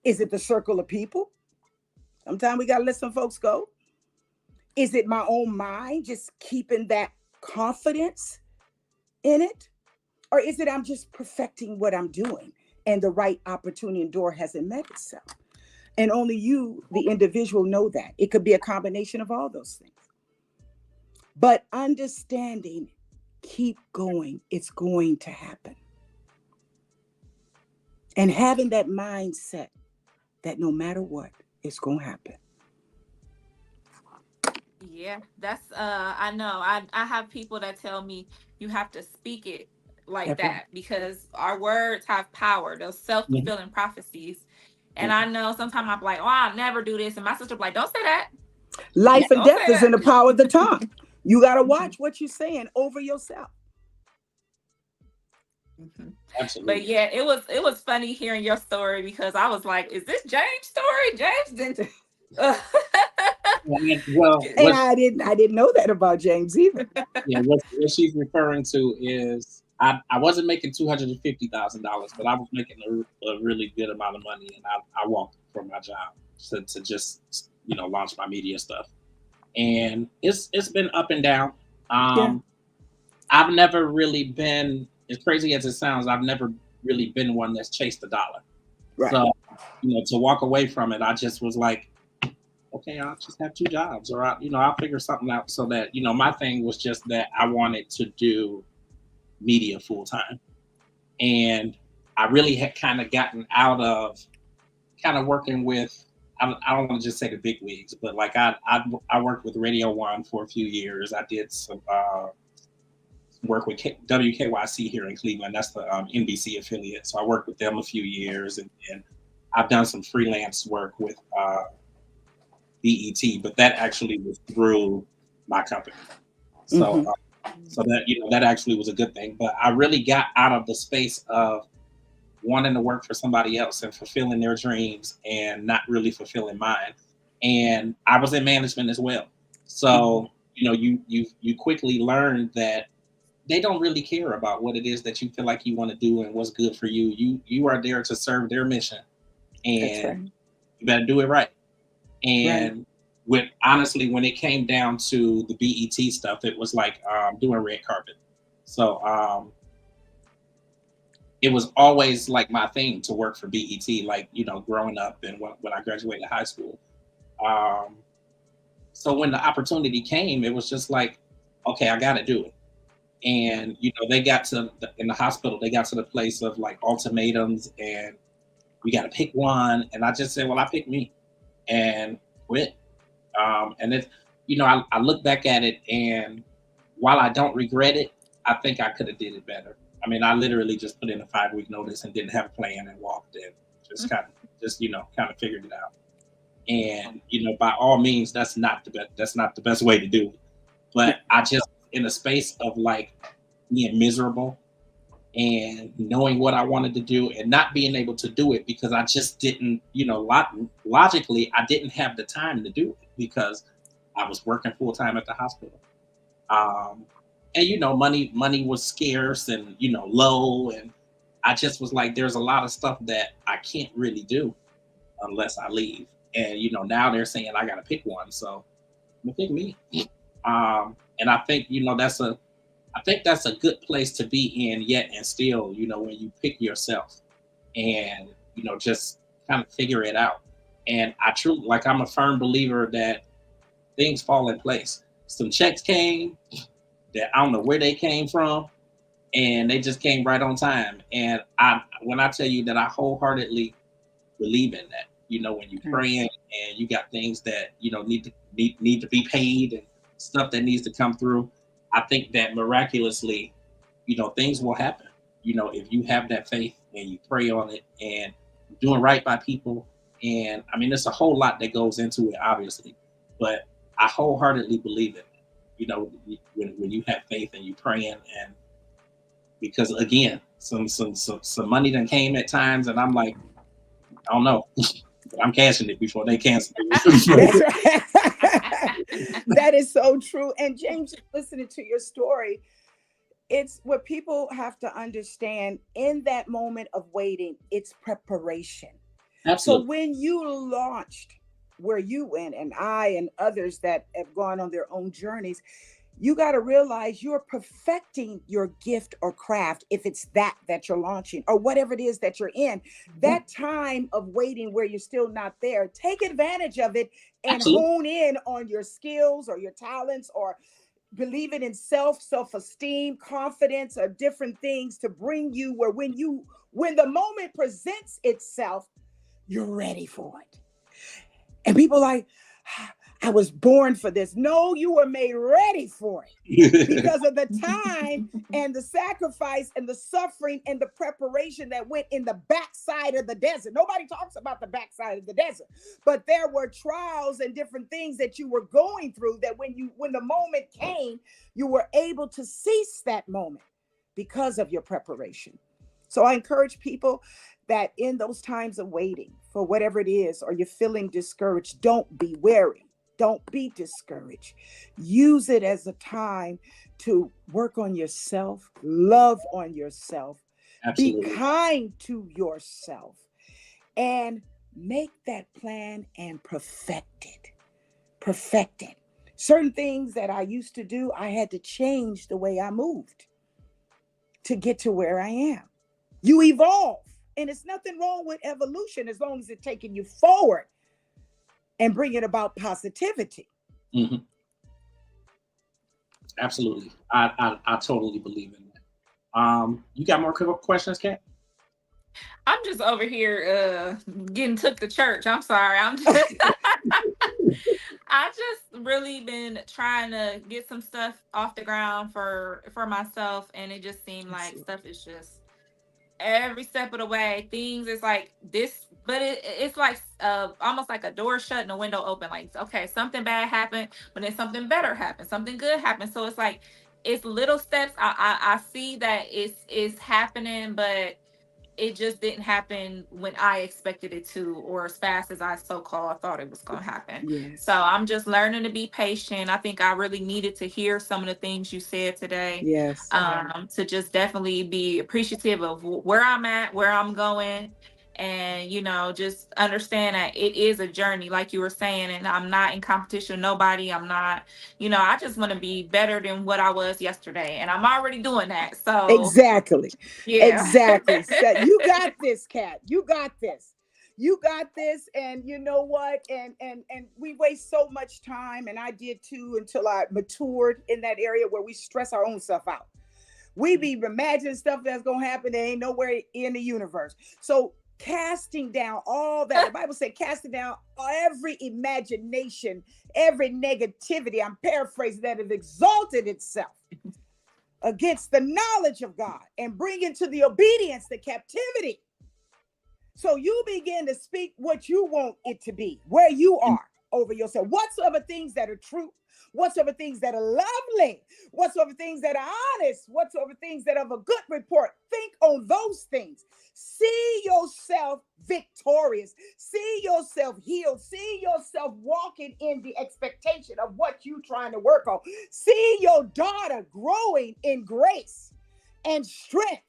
Is it the circle of people? Sometimes we got to let some folks go. Is it my own mind, just keeping that confidence in it? Or is it I'm just perfecting what I'm doing? And the right opportunity and door hasn't met itself. And only you, the individual, know that. It could be a combination of all those things. But understanding, keep going. It's going to happen. And having that mindset that no matter what, it's going to happen. Yeah, that's, I know. I have people that tell me you have to speak it like that because our words have power, those self-fulfilling prophecies. And I know sometimes I'm like, oh, I'll never do this. And my sister be like, don't say that. Life and death is in the power of the tongue. You got to watch what you're saying over yourself. Absolutely. But yeah, it was funny hearing your story because I was like, is this James' story? James didn't. Well, and I didn't know that about James either. Yeah, what she's referring to is I wasn't making $250,000, but I was making a really good amount of money, and I walked from my job to just launch my media stuff, and it's been up and down. I've never really been, as crazy as it sounds, I've never really been one that's chased the dollar. Right. So to walk away from it, I just was like, okay, I'll just have two jobs, or I'll figure something out. So that my thing was just that I wanted to do media full time, and I really had kind of gotten out of kind of working with. I don't want to just say the big wigs, but like I worked with Radio 1 for a few years. I did some work with WKYC here in Cleveland. That's the NBC affiliate. So I worked with them a few years, and I've done some freelance work with BET, but that actually was through my company. So So that, that actually was a good thing. But I really got out of the space of wanting to work for somebody else and fulfilling their dreams and not really fulfilling mine. And I was in management as well. So, you quickly learn that they don't really care about what it is that you feel like you want to do and what's good for you. You are there to serve their mission, That's and right. you better do it right. Right. And with honestly, when it came down to the BET stuff, it was like doing red carpet. So it was always like my thing to work for BET, like, growing up and when I graduated high school. Um, so when the opportunity came, it was just like, okay, I got to do it. And they got to in the hospital, they got to the place of like ultimatums, and we got to pick one. And I just said, well, I picked me and quit. And it, I look back at it, and while I don't regret it, I think I could have did it better. I mean, I literally just put in a 5 week notice and didn't have a plan and walked in, kind of figured it out. And by all means, that's not the best way to do it. But I just in a space of like being miserable and knowing what I wanted to do and not being able to do it because I just didn't, logically, I didn't have the time to do it because I was working full time at the hospital. Um, and money was scarce and low, and I just was like, there's a lot of stuff that I can't really do unless I leave. And now they're saying I got to pick one, so I'm gonna pick me. And I think I think that's a good place to be in yet and still, when you pick yourself and, just kind of figure it out. And I truly, like, I'm a firm believer that things fall in place. Some checks came that I don't know where they came from, and they just came right on time. And when I tell you that I wholeheartedly believe in that, when you praying and you got things that, need to be paid and stuff that needs to come through, I think that miraculously, things will happen. If you have that faith and you pray on it and doing right by people. And I mean, there's a whole lot that goes into it, obviously, but I wholeheartedly believe it. When you have faith and you praying, and because again, some money that came at times, and I'm like, I don't know, but I'm cashing it before they cancel That's it. right. That is so true. And James, listening to your story, it's what people have to understand in that moment of waiting, it's preparation. So Absolutely. when you launched where you went, and I and others that have gone on their own journeys, you got to realize you're perfecting your gift or craft if it's that you're launching or whatever it is that you're in. Yeah, That time of waiting where you're still not there, take advantage of it and absolutely. hone in on your skills or your talents or believing in self-esteem, confidence, or different things to bring you where when the moment presents itself, you're ready for it. And people like, I was born for this. No, you were made ready for it because of the time and the sacrifice and the suffering and the preparation that went in the backside of the desert. Nobody talks about the backside of the desert, but there were trials and different things that you were going through that when the moment came, you were able to seize that moment because of your preparation. So I encourage people that in those times of waiting for whatever it is, or you're feeling discouraged, don't be weary. Don't be discouraged. Use it as a time to work on yourself, love on yourself, be Absolutely. kind to yourself, and make that plan and perfect it. Perfect it. Certain things that I used to do, I had to change the way I moved to get to where I am. You evolve. And it's nothing wrong with evolution as long as it's taking you forward and bringing about positivity. Hmm. Absolutely. I totally believe in that. You got more questions, Kat? I'm just over here getting took to church. I'm sorry. I'm just I just really been trying to get some stuff off the ground for myself, and it just seemed like Absolutely. stuff is just every step of the way. Things is like this, but it's like almost like a door shut and a window open. Like, okay, something bad happened, but then something better happened, something good happened. So it's like it's little steps. I see that it's happening, but it just didn't happen when I expected it to, or as fast as I so-called thought it was going to happen. So Yes. I'm just learning to be patient. I think I really needed to hear some of the things you said today, Yes. to just definitely be appreciative of where I'm at, where I'm going, and just understand that it is a journey, like you were saying, and I'm not in competition with nobody. I'm not, I just want to be better than what I was yesterday, and I'm already doing that. So Exactly. yeah. Exactly. So you got this, Kat. You got this. You got this. And you know what? And we waste so much time, and I did too, until I matured in that area where we stress our own stuff out. We be imagining stuff that's gonna happen that ain't nowhere in the universe. So casting down all that, the Bible said, casting down every imagination, every negativity. I'm paraphrasing that, have exalted itself against the knowledge of God, and bring into the obedience the captivity. So you begin to speak what you want it to be, where you are over yourself. Whatsoever things that are true, whatsoever things that are lovely, whatsoever things that are honest, whatsoever things that are of a good report, think on those things. See yourself victorious. See yourself healed. See yourself walking in the expectation of what you're trying to work on. See your daughter growing in grace and strength.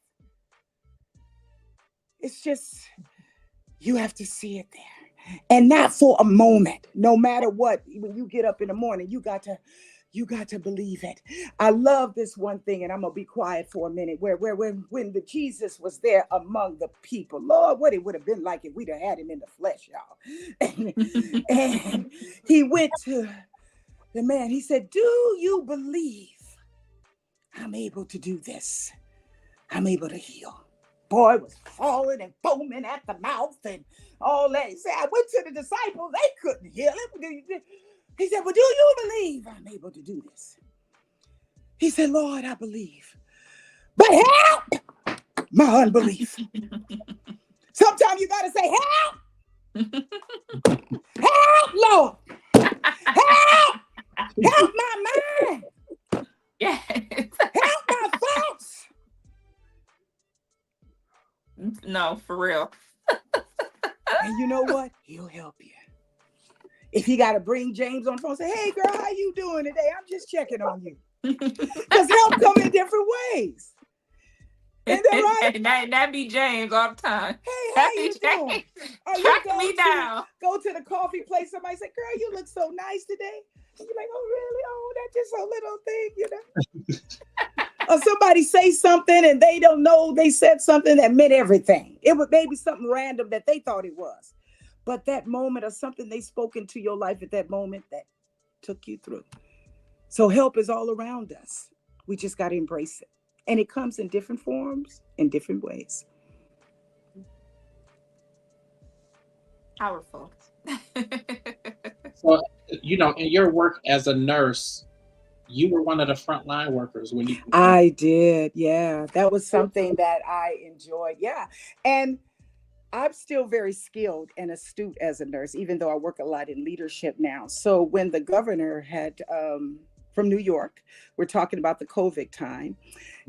It's just, you have to see it there, and not for a moment. No matter what, when you get up in the morning, you got to believe it. I love this one thing, and I'm gonna be quiet for a minute. Where when the Jesus was there among the people, Lord, what it would have been like if we'd have had him in the flesh, y'all. And he went to the man. He said, "Do you believe I'm able to do this? I'm able to heal." Boy was falling and foaming at the mouth and all that. He said, "I went to the disciples, they couldn't heal him." He said, "Well, do you believe I'm able to do this?" He said, "Lord, I believe, but help my unbelief." Sometimes you got to say, "Help, help, Lord, help, help my mind, Yes. help my thoughts." No, for real. And you know what? He'll help you. If he got to bring James on the phone and say, "Hey, girl, how you doing today? I'm just checking on you." Because help come in different ways. Isn't that right? And that be James all the time. Hey, how That you be doing? James. Or you Tracking me down. go to the coffee place, somebody say, "Girl, you look so nice today." And you're like, "Oh, really? Oh, that's just a little thing, you know." Or somebody say something and they don't know they said something that meant everything. It was maybe something random that they thought it was. But that moment, or something they spoke into your life at that moment, that took you through. So help is all around us. We just got to embrace it. And it comes in different forms, in different ways. Powerful. So, in your work as a nurse, you were one of the frontline workers when you. I did. Yeah. That was something that I enjoyed. Yeah. And I'm still very skilled and astute as a nurse, even though I work a lot in leadership now. So when the governor had, from New York, we're talking about the COVID time,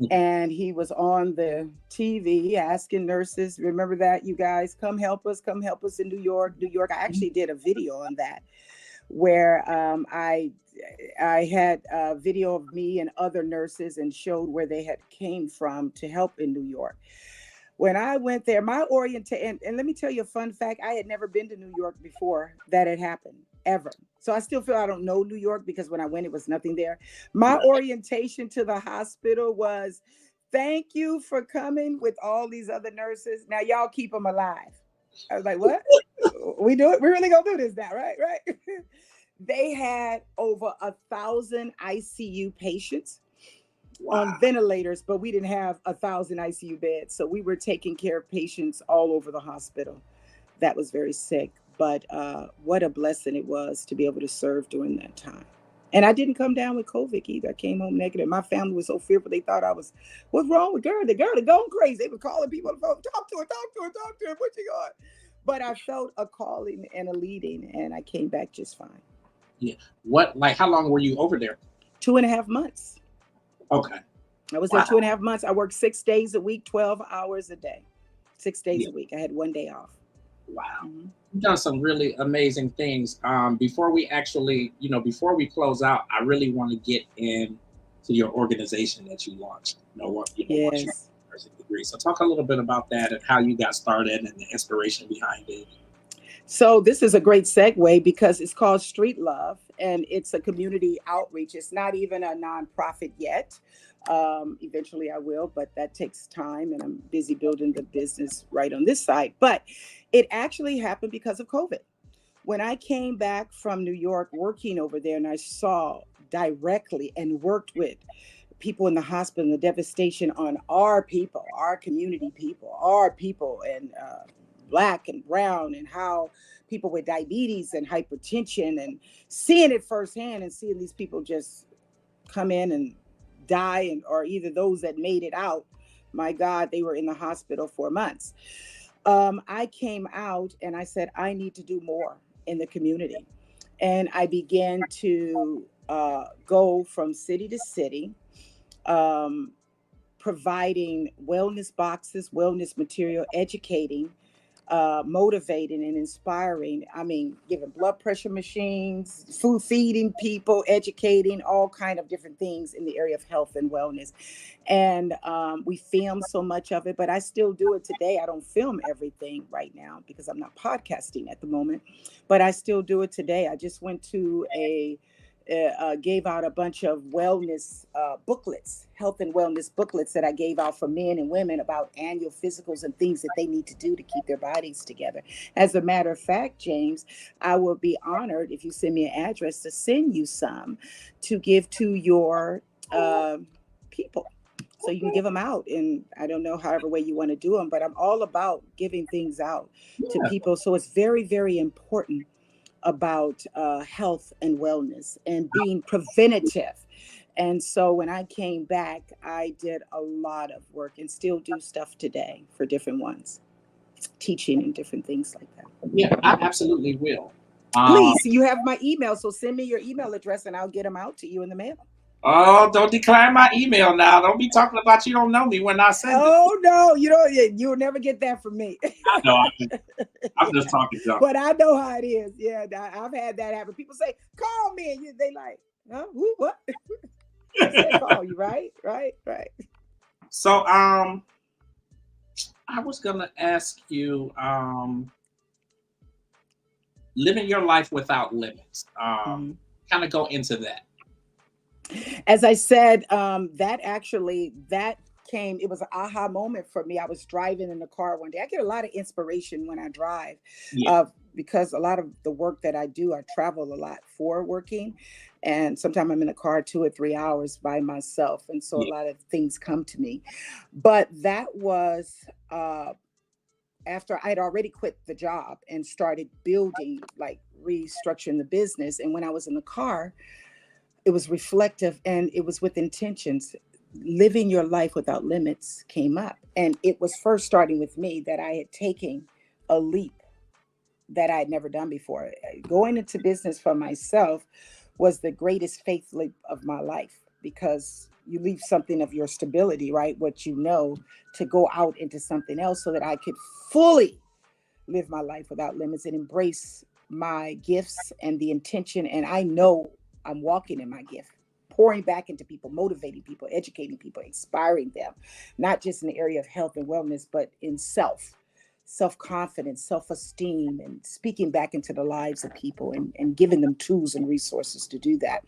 and he was on the TV asking nurses, remember that, you guys, come help us in New York. I actually did a video on that, where I had a video of me and other nurses and showed where they had came from to help in New York. When I went there, my orientation, and let me tell you a fun fact, I had never been to New York before that had happened, ever. So I still feel I don't know New York, because when I went, it was nothing there. My orientation to the hospital was, "Thank you for coming with all these other nurses. Now y'all keep them alive." I was like, "What? We do it? We're really gonna do this now, right?" Right. They had over 1,000 ICU patients. Wow. On ventilators, but we didn't have 1,000 ICU beds. So we were taking care of patients all over the hospital that was very sick. But what a blessing it was to be able to serve during that time. And I didn't come down with COVID either. I came home negative. My family was so fearful. They thought I was, "What's wrong with girl? The girl is going crazy." They were calling people on the phone, "Talk to her. What you got?" But I felt a calling and a leading, and I came back just fine. Yeah. How long were you over there? 2.5 months. Okay. I was there Wow. 2.5 months. I worked 6 days a week, 12 hours a day, 6 days Yeah. a week. I had one day off. Wow. Mhm. You've done some really amazing things. Before we actually, before we close out, I really want to get into your organization that you launched. Once you got Yes. your university degree. So talk a little bit about that and how you got started and the inspiration behind it. So this is a great segue because it's called Street Love and it's a community outreach. It's not even a nonprofit yet. Eventually I will, but that takes time and I'm busy building the business right on this side. But it actually happened because of COVID. When I came back from New York working over there and I saw directly and worked with people in the hospital and the devastation on our people, our community people, our people, and black and brown, and how people with diabetes and hypertension, and seeing it firsthand and seeing these people just come in and die, and or either those that made it out. My God, they were in the hospital for months. I came out and I said, I need to do more in the community. And I began to go from city to city, um, providing wellness boxes, wellness material, educating, motivating and inspiring. I mean, giving blood pressure machines, food, feeding people, educating, all kind of different things in the area of health and wellness. And we film so much of it, but I still do it today. I don't film everything right now because I'm not podcasting at the moment, but I still do it today. I just went to gave out a bunch of wellness booklets, health and wellness booklets that I gave out for men and women about annual physicals and things that they need to do to keep their bodies together. As a matter of fact, James, I will be honored if you send me an address to send you some to give to your uh, people. So you can give them out, and I don't know however way you want to do them, but I'm all about giving things out to Yeah. people. So it's very, very important about health and wellness and being preventative. And so when I came back, I did a lot of work and still do stuff today for different ones, teaching and different things like that. Yeah, I absolutely will. Um, Please, you have my email, so send me your email address and I'll get them out to you in the mail. oh, don't decline my email now. Don't be talking about you don't know me when I send it. Oh no, you don't. You'll never get that from me. I know. I'm just talking junk. But I know how it is. Yeah, I've had that happen. People say, "Call me," and they like, "Huh? Who? What?" I said, "Call you." Right, right, right. So, I was gonna ask you, living your life without limits. Mhm. Kind of go into that. As I said, that came. It was an aha moment for me. I was driving in the car one day. I get a lot of inspiration when I drive, Yeah. uh, because a lot of the work that I do, I travel a lot for working, and sometimes I'm in a car 2 or 3 hours by myself, and so a Yeah. lot of things come to me. But that was after I had already quit the job and started building, like restructuring the business. And when I was in the car, it was reflective and it was with intentions. Living your life without limits came up. And it was first starting with me that I had taken a leap that I had never done before. Going into business for myself was the greatest faith leap of my life because you leave something of your stability, right? What you know, to go out into something else so that I could fully live my life without limits and embrace my gifts and the intention. And I know I'm walking in my gift, pouring back into people, motivating people, educating people, inspiring them, not just in the area of health and wellness, but in self confidence, self esteem, and speaking back into the lives of people and giving them tools and resources to do that.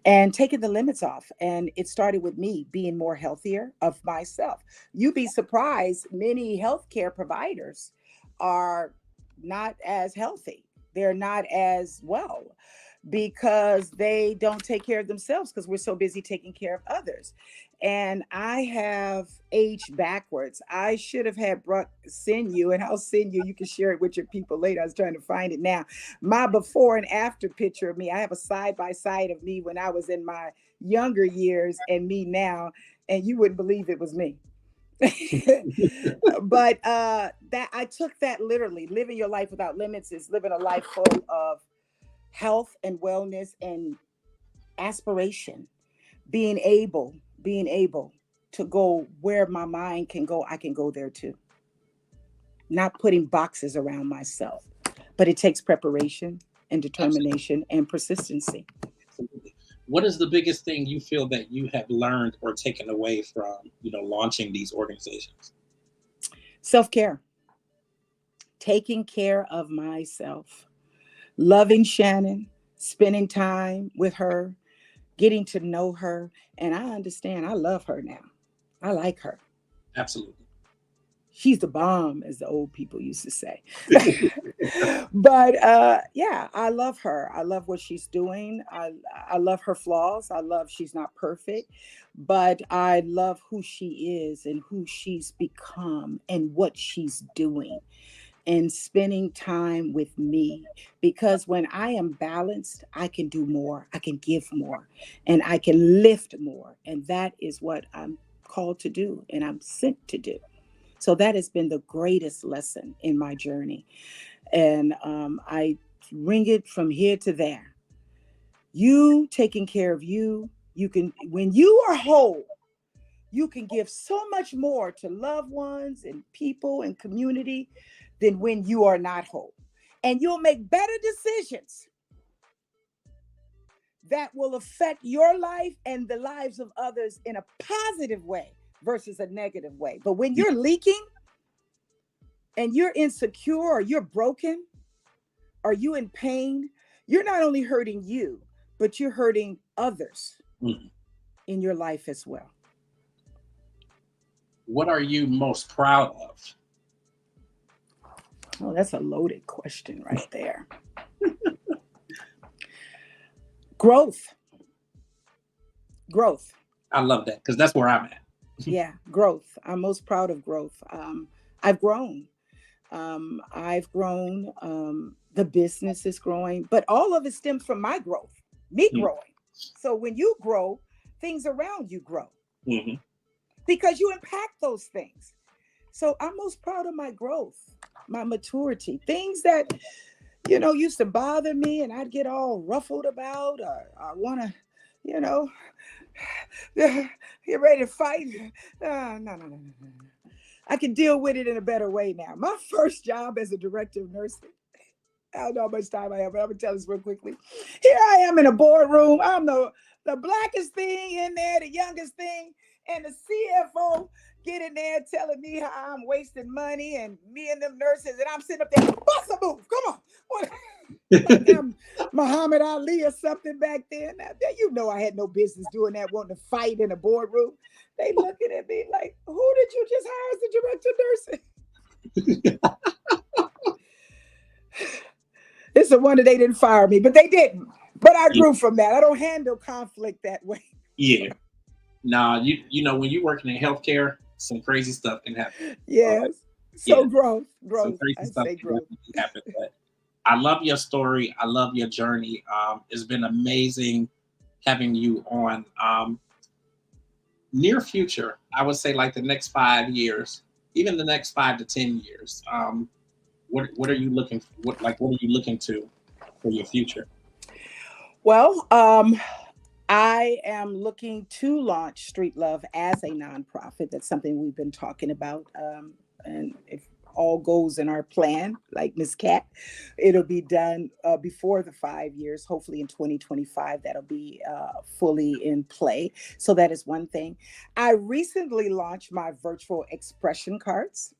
And taking the limits off. And it started with me being more healthier of myself. You'd be surprised, many healthcare providers are not as healthy. They're not as well because they don't take care of themselves because we're so busy taking care of others. And I have aged backwards. I should have had Brooke send you, and I'll send you. You can share it with your people later. I was trying to find it now. My before and after picture of me. I have a side by side of me when I was in my younger years and me now, and you wouldn't believe it was me. But that I took that literally. Living your life without limits is living a life full of health and wellness and aspiration, being able being able to go where my mind can go, I can go there too. Not putting boxes around myself, but it takes preparation and Absolutely. determination and persistency. Absolutely. What is the biggest thing you feel that you have learned or taken away from, launching these organizations? Self-care, taking care of myself, loving Shannon, spending time with her, getting to know her. And I understand, I love her now. I like her. Absolutely. She's the bomb, as the old people used to say. But yeah, I love her. I love what she's doing. I love her flaws. I love she's not perfect, but I love who she is and who she's become and what she's doing and spending time with me. Because when I am balanced, I can do more, I can give more, and I can lift more. And that is what I'm called to do and I'm sent to do. So that has been the greatest lesson in my journey. And I ring it from here to there. You taking care of you, you can, when you are whole, you can give so much more to loved ones and people and community than when you are not whole. And you'll make better decisions that will affect your life and the lives of others in a positive way versus a negative way. But when you're leaking and you're insecure or you're broken or you in pain, you're not only hurting you, but you're hurting others Mhm. in your life as well. What are you most proud of? Oh, that's a loaded question right there. Growth. Growth. I love that because that's where I'm at. Yeah, growth. I'm most proud of growth. I've grown. I've grown. The business is growing, but all of it stems from my growth, me Mhm. growing. So when you grow, things around you grow Mhm. because you impact those things. So I'm most proud of my growth, my maturity, things that, used to bother me and I'd get all ruffled about, or I want to, you know, get ready to fight. No, no, no, no, no. I can deal with it in a better way now. My first job as a director of nursing, I don't know how much time I have, but I'm gonna tell this real quickly. Here I am in a boardroom. I'm the blackest thing in there, the youngest thing, and the CFO get in there telling me how I'm wasting money and me and them nurses, and I'm sitting up there, bust a move, come on. What? Like I'm Muhammad Ali or something back then. Now, I had no business doing that, wanting to fight in a boardroom. They looking at me like, who did you just hire as the director of nursing? It's a wonder they didn't fire me, but they didn't. But I Yeah. grew from that. I don't handle conflict that way. Yeah. Nah, when you're working in healthcare, some crazy stuff can happen. Uh, Yes. yeah, So growth, some growth. crazy I stuff say can growth. definitely happen. But I love your story. I love your journey. It's been amazing having you on. Near future, I would say like the next 5 years, even the next 5 to 10 years. What are you looking for? What are you looking to for your future? Well, I am looking to launch Street Love as a nonprofit. That's something we've been talking about. And if all goes in our plan, like Miss Cat, it'll be done before the 5 years. Hopefully in 2025, that'll be fully in play. So that is one thing. I recently launched my virtual expression cards.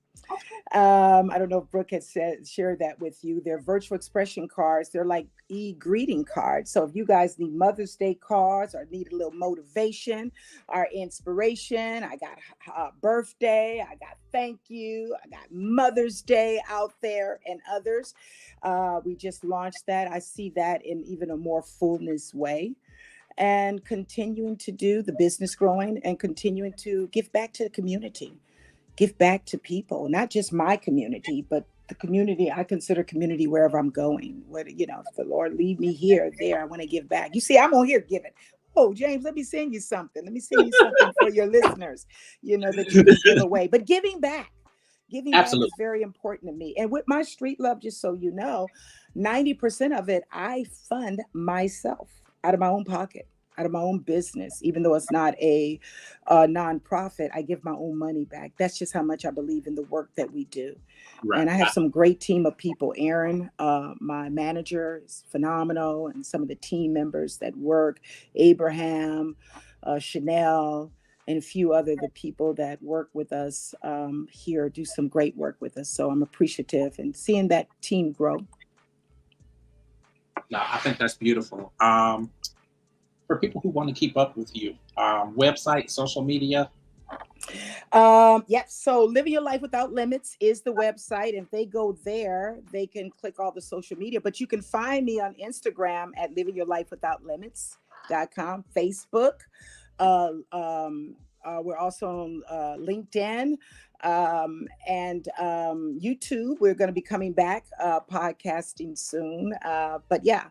I don't know if Brooke has shared that with you. They're virtual expression cards. They're like e-greeting cards. So if you guys need Mother's Day cards or need a little motivation or inspiration, I got birthday, I got thank you, I got Mother's Day out there and others. We just launched that. I see that in even a more fullness way. And continuing to do the business growing and continuing to give back to the community, give back to people, not just my community, but the community I consider community wherever I'm going. If the Lord lead me here, there, I want to give back. You see, I'm on here giving. Oh, James, let me send you something. Let me send you something for your listeners, that you can give away. But giving back Absolutely. is very important to me. And with my Street Love, just so you know, 90% of it I fund myself out of my own pocket. out of my own business, even though it's not a nonprofit. I give my own money back. That's just how much I believe in the work that we do. Right. And I have some great team of people. Aaron, my manager, is phenomenal, and some of the team members that work, Abraham, Chanel, and a few other the people that work with us here do some great work with us. So I'm appreciative and seeing that team grow. No, I think that's beautiful. For people who want to keep up with you, website, social media. Yep. So Living Your Life Without Limits is the website. And if they go there, they can click all the social media. But you can find me on Instagram at Living Your Life Without Limits.com, Facebook. We're also on LinkedIn and YouTube. We're going to be coming back podcasting soon. But yeah,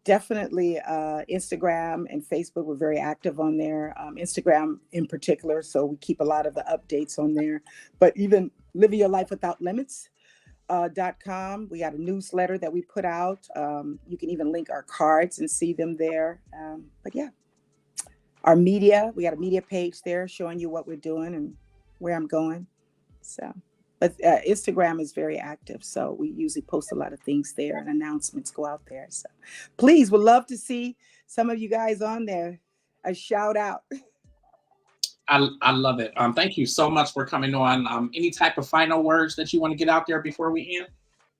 definitely Instagram and Facebook. We're very active on there. Instagram in particular, so we keep a lot of the updates on there. But even Living Your Life Without Limits. .com. We got a newsletter that we put out. You can even link our cards and see them there. But yeah, our media, we got a media page there showing you what we're doing and where I'm going. So, but Instagram is very active. So we usually post a lot of things there and announcements go out there. So please, would love to see some of you guys on there. A shout out. I love it. Thank you so much for coming on. Any type of final words that you want to get out there before we end?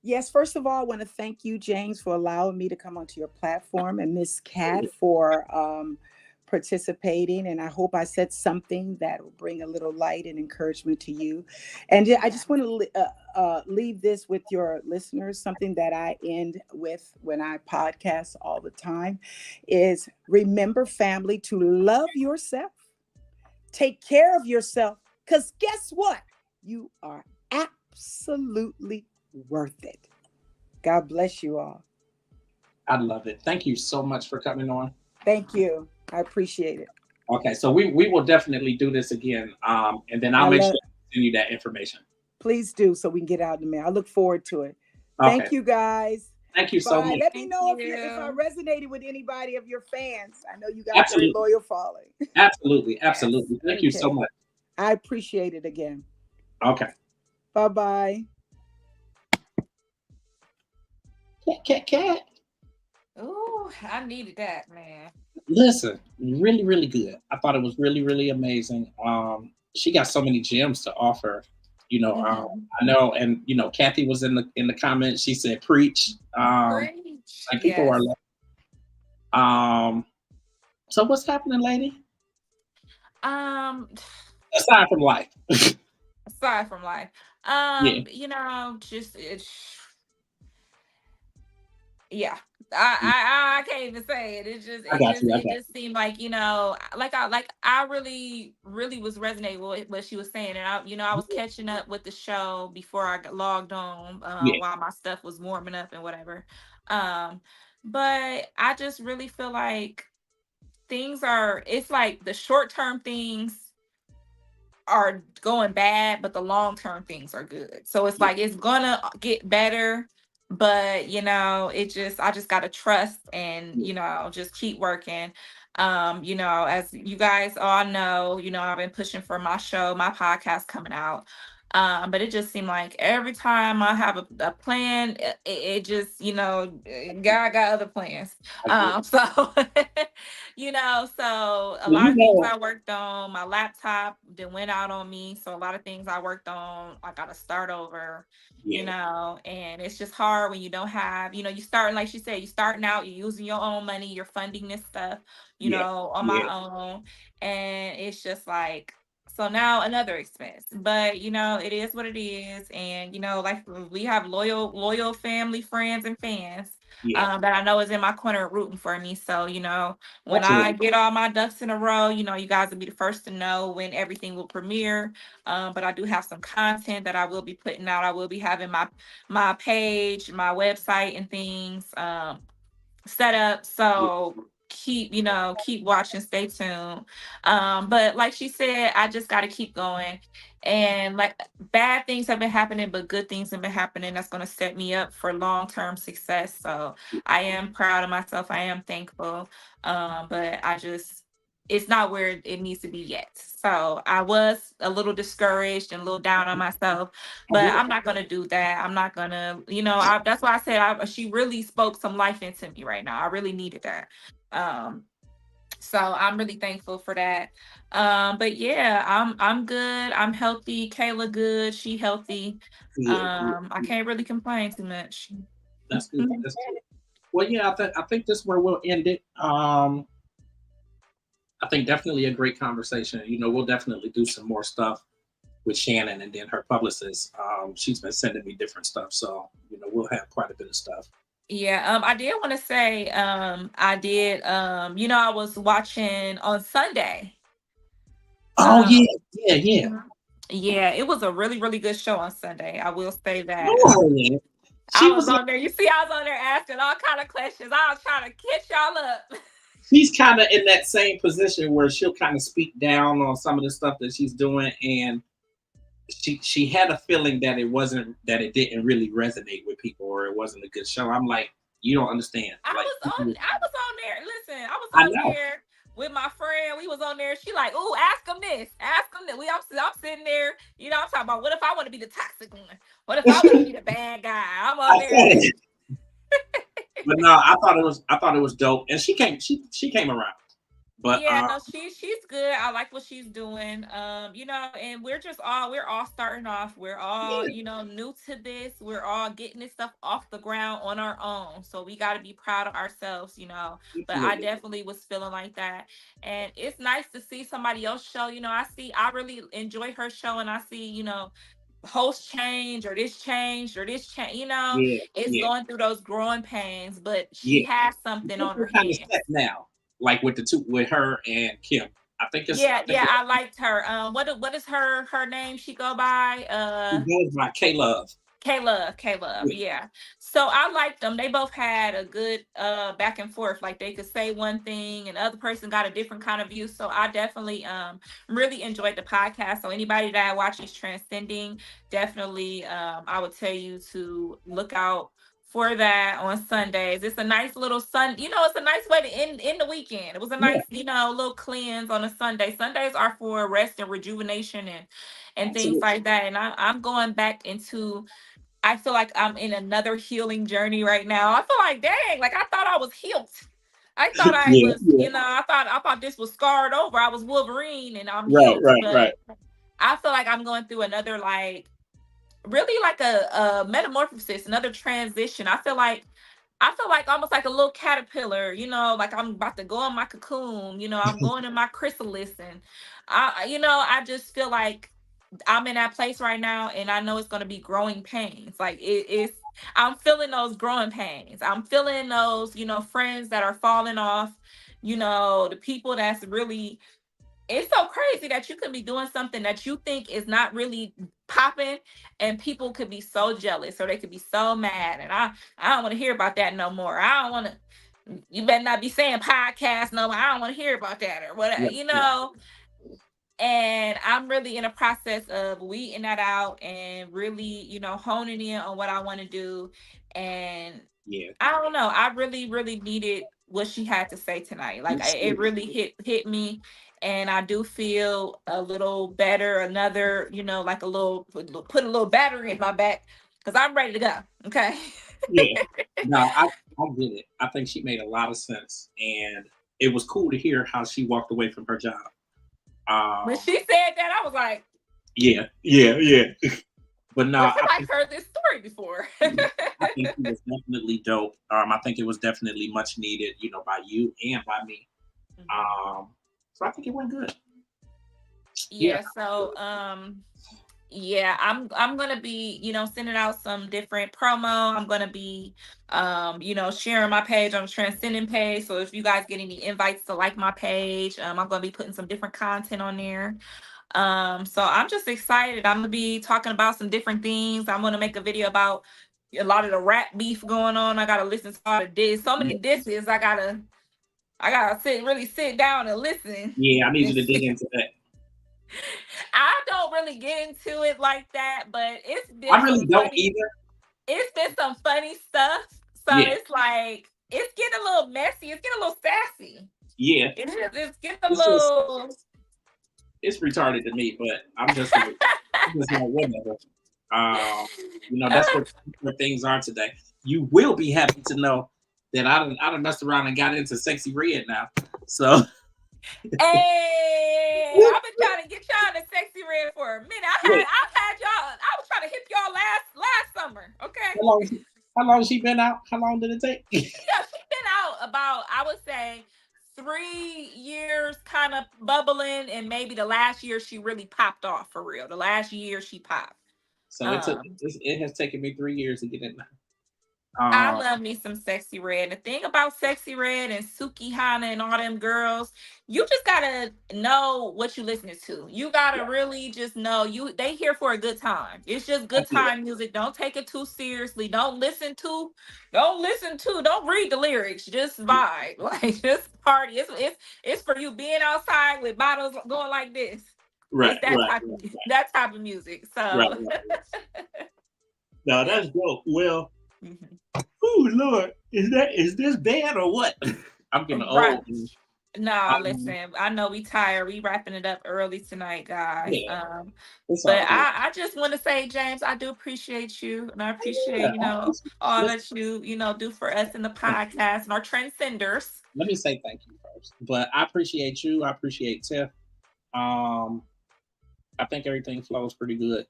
Yes, first of all, I want to thank you, James, for allowing me to come onto your platform, and Miss Cat for participating. And I hope I said something that will bring a little light and encouragement to you. And I Yeah. just want to leave this with your listeners. Something that I end with when I podcast all the time is remember, family, to love yourself, take care of yourself, because guess what? You are absolutely worth it. God bless you all. I love it. Thank you so much for coming on. Thank you. I appreciate it. Okay, so we will definitely do this again. And then I'll I make sure love, to send you that information. please do so we can get out in the mail. I look forward to it. Okay. Thank you guys. Thank you so Bye. much. Let me Thank know if I you. resonated with anybody of your fans. I know you got a very Absolutely. loyal following. Absolutely. Yes. Absolutely. Thank you so Okay. much. I appreciate it again. Okay. Bye bye. Cat, cat, cat. Ooh, I needed that, man. Listen, really, really good. I thought it was really, really amazing. She got so many gems to offer. Hmm. I know, and Kathy was in the comments. She said, "Preach." Preach. Like people are Yes. like, um. So what's happening, lady? Um, Aside from life, aside from life, yeah, just it's yeah. I can't even say it. I got you. I It got just seemed like, I really was resonating with what she was saying. And I was you. catching up with the show before I got logged on, Yeah, while my stuff was warming up and whatever. Um but I just really feel like it's like the short term things are going bad, but the long term things are good. So it's yeah, like it's gonna get better, but I just gotta trust and yeah, just keep working. As you guys all know, I've been pushing for my show, my podcast coming out. But it just seemed like every time I have a plan, it just, God got other plans. I get it. So so a Well, lot of things I worked on, my laptop that went out on me. So a lot of things I worked on, I got to start over, yeah, and it's just hard when you don't have, you starting, like she said, you starting out, you're using your own money, you're funding this stuff, yeah, on yeah, my own. And it's just like, so now another expense, but it is what it is. And like we have loyal family, friends, and fans, yeah. that I know is in my corner rooting for me. So when I Absolutely. get all my ducks in a row, you guys will be the first to know when everything will premiere. But I do have some content that I will be putting out. I will be having my page, my website, and things set up. Yeah, So keep watching, stay tuned. But like she said, I just got to keep going. And like, bad things have been happening, but good things have been happening that's going to set me up for long-term success. So I am proud of myself. I am thankful. But it's not where it needs to be yet. So I was a little discouraged and a little down on myself, I but get it. I'm not gonna do that. I'm not gonna, that's why I said she really spoke some life into me right now. I really needed that. Um, so I'm really thankful for that. But yeah, I'm good. I'm healthy. Kayla good. She healthy. Good, good. I can't really complain too much. That's good. That's good. Well, yeah, I think this is where we'll end it. I think definitely a great conversation. We'll definitely do some more stuff with Shannon and then her publicist. She's been sending me different stuff, so we'll have quite a bit of stuff. Yeah, I did want to say, I did, I was watching on Sunday. Oh Um, yeah, yeah, yeah. Mhm. Yeah, it was a really, really good show on Sunday. I will say that. Oh, yeah. I She was was on there. You see, I was on there asking all kind of questions. I was trying to catch y'all up. she's kind of in that same position where she'll kind of speak down on some of the stuff that she's doing, and she had a feeling that it didn't really resonate with people, or it wasn't a good show. I'm like, you don't understand. Like, I was on there. Listen, I was I on know. there with my friend. We was on there. She like, "Ooh, ask him this. Ask him that." I'm sitting there. I'm talking about, what if I want to be the toxic one? What if I want to be the bad guy? I'm on I there. said it. But no, I thought it was dope, and she came around. But Yeah, no, she's good. I like what she's doing. And we're all starting off. We're all, yeah, new to this. We're all getting this stuff off the ground on our own. So we got to be proud of ourselves. But I absolutely. definitely was feeling like that. And it's nice to see somebody else show. I really enjoy her show, and I see, host change, or this changed, or this change, Yeah, it's yeah, going through those growing pains, but she yeah. has I something think on her they're kind of hands. set now, like with the two, with her and Kim. I think it's. Yeah, I think yeah, I liked her. What is her name she go by? it goes by K Love. K Love, Yeah, yeah. So I liked them. They both had a good back and forth. Like, they could say one thing and the other person got a different kind of view. So I definitely really enjoyed the podcast. So anybody that watches Transcending, definitely I would tell you to look out for that on Sundays. It's a nice little it's a nice way to end the weekend. It was a yeah, nice, little cleanse on a Sunday. Sundays are for rest and rejuvenation and things absolutely. like that. And I'm going back into, I feel like I'm in another healing journey right now. I feel like, dang, like, I thought I was healed. I thought I Yeah, was, yeah. I thought this was scarred over. I was Wolverine and I'm Right, healed. right, right. But I feel like I'm going through another, like, really like a metamorphosis, another transition. I feel like almost like a little caterpillar, like I'm about to go in my cocoon, I'm going in my chrysalis, and I just feel like I'm in that place right now, and I know it's going to be growing pains. Like, I'm feeling those growing pains. I'm feeling those, friends that are falling off, the people that's really, it's so crazy that you could be doing something that you think is not really popping, and people could be so jealous, or they could be so mad. And I don't want to hear about that no more. I don't want to. You better not be saying podcast no more. I don't want to hear about that, or whatever, Right, right. And I'm really in a process of weeding that out, and really, honing in on what I want to do. And Yeah, I don't know. I really, really needed what she had to say tonight. Like, it absolutely. really hit me, and I do feel a little better. Another, like a little, put a little battery in my back, because I'm ready to go. Okay. Yeah. No, I get it. I think she made a lot of sense, and it was cool to hear how she walked away from her job. When Um, she said that, I was like, yeah, yeah, yeah. But no, I feel like I've heard this story before. I think it was definitely dope. I think it was definitely much needed, by you and by me. Mhm. Um, so I think it went good. Yeah, Yeah, so yeah, I'm gonna be, sending out some different promo. I'm gonna be sharing my page on the Transcending page. So if you guys get any invites to like my page, I'm gonna be putting some different content on there. So I'm just excited. I'm gonna be talking about some different things. I'm gonna make a video about a lot of the rap beef going on. I gotta listen to all the diss, so many yeah, disses. I gotta sit down and listen. Yeah, I need you to dig into that. I don't really get into it like that, but it's I been really some don't funny. either. It's been some funny stuff. So Yeah, it's like it's getting a little messy. It's getting a little sassy. yeah. It's getting a It's just little. it's retarded to me, but I'm just like whatever. That's where things are today. You will be happy to know that I done messed around and got into Sexy Red now. So Hey, I've been trying to get y'all to Sexy Red for a minute. wait, I've had y'all. I was trying to hit y'all last summer. Okay. how long how long she been out? How long did it take? Yeah, she's been out about, I would say, 3 years, kind of bubbling, and maybe the last year she really popped off for real. The last year she popped. So Um, it has taken me 3 years to get in there. I Um, love me some Sexy Red. The thing about Sexy Red and Suki Hana and all them girls, you just gotta know what you listening to. You gotta yeah, really just know they here for a good time. It's just I good feel it. time music. Don't take it too seriously. Don't read the lyrics. Just vibe. Like just party. It's for you being outside with bottles going like this. Right, It's that right, type of that type of music. right, So right. No, that's dope. Well, Mhm. oh Lord, is this bad or what? I'm getting Right. old. And, No, um, listen, I know we tired. We wrapping it up early tonight, guys. yeah, it's But all good. I just want to say, James, I do appreciate you, and I appreciate, Yeah, I appreciate all it. that you do for us in the podcast and our transcenders. Let me say thank you first, but I appreciate you. I appreciate Tiff. Um, I think everything flows pretty good,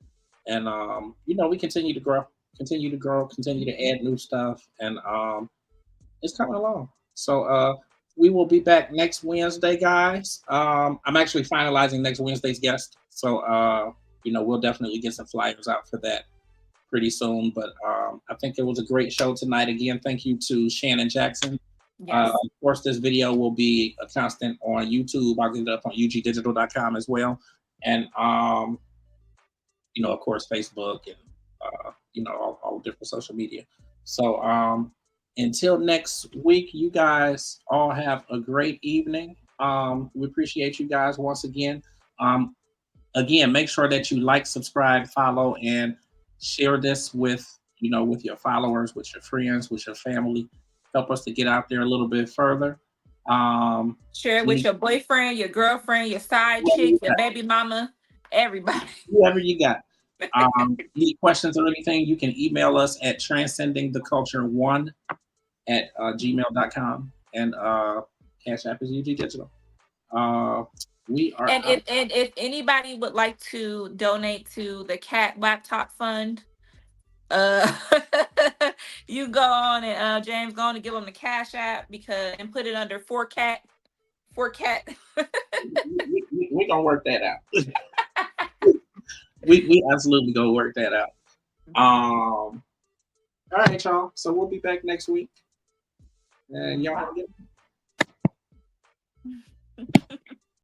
and we continue to grow, continue to add new stuff, and it's coming along. So we will be back next Wednesday, guys. I'm actually finalizing next Wednesday's guest, so we'll definitely get some flyers out for that pretty soon. But I think it was a great show tonight. Again, thank you to Shannon Jackson. Yes. Of course, this video will be a constant on YouTube. I'll get it up on ugdigital.com as well, and of course, Facebook and all different social media. So until next week, you guys all have a great evening. We appreciate you guys once again. Again, make sure that you like, subscribe, follow, and share this with your followers, with your friends, with your family. Help us to get out there a little bit further. Share it with Any your boyfriend, your girlfriend, your side chick, your baby mama, everybody. whoever you got. Any questions or anything, you can email us at transcendingtheculture1 at gmail.com. And Cash App is UG Digital. We are And out. if anybody would like to donate to the Cat Laptop Fund, uh you go on and James go on and give them the Cash App and put it under for cat. We're going to work that out. we absolutely going to work that out. All right, y'all. So we'll be back next week. And y'all have a good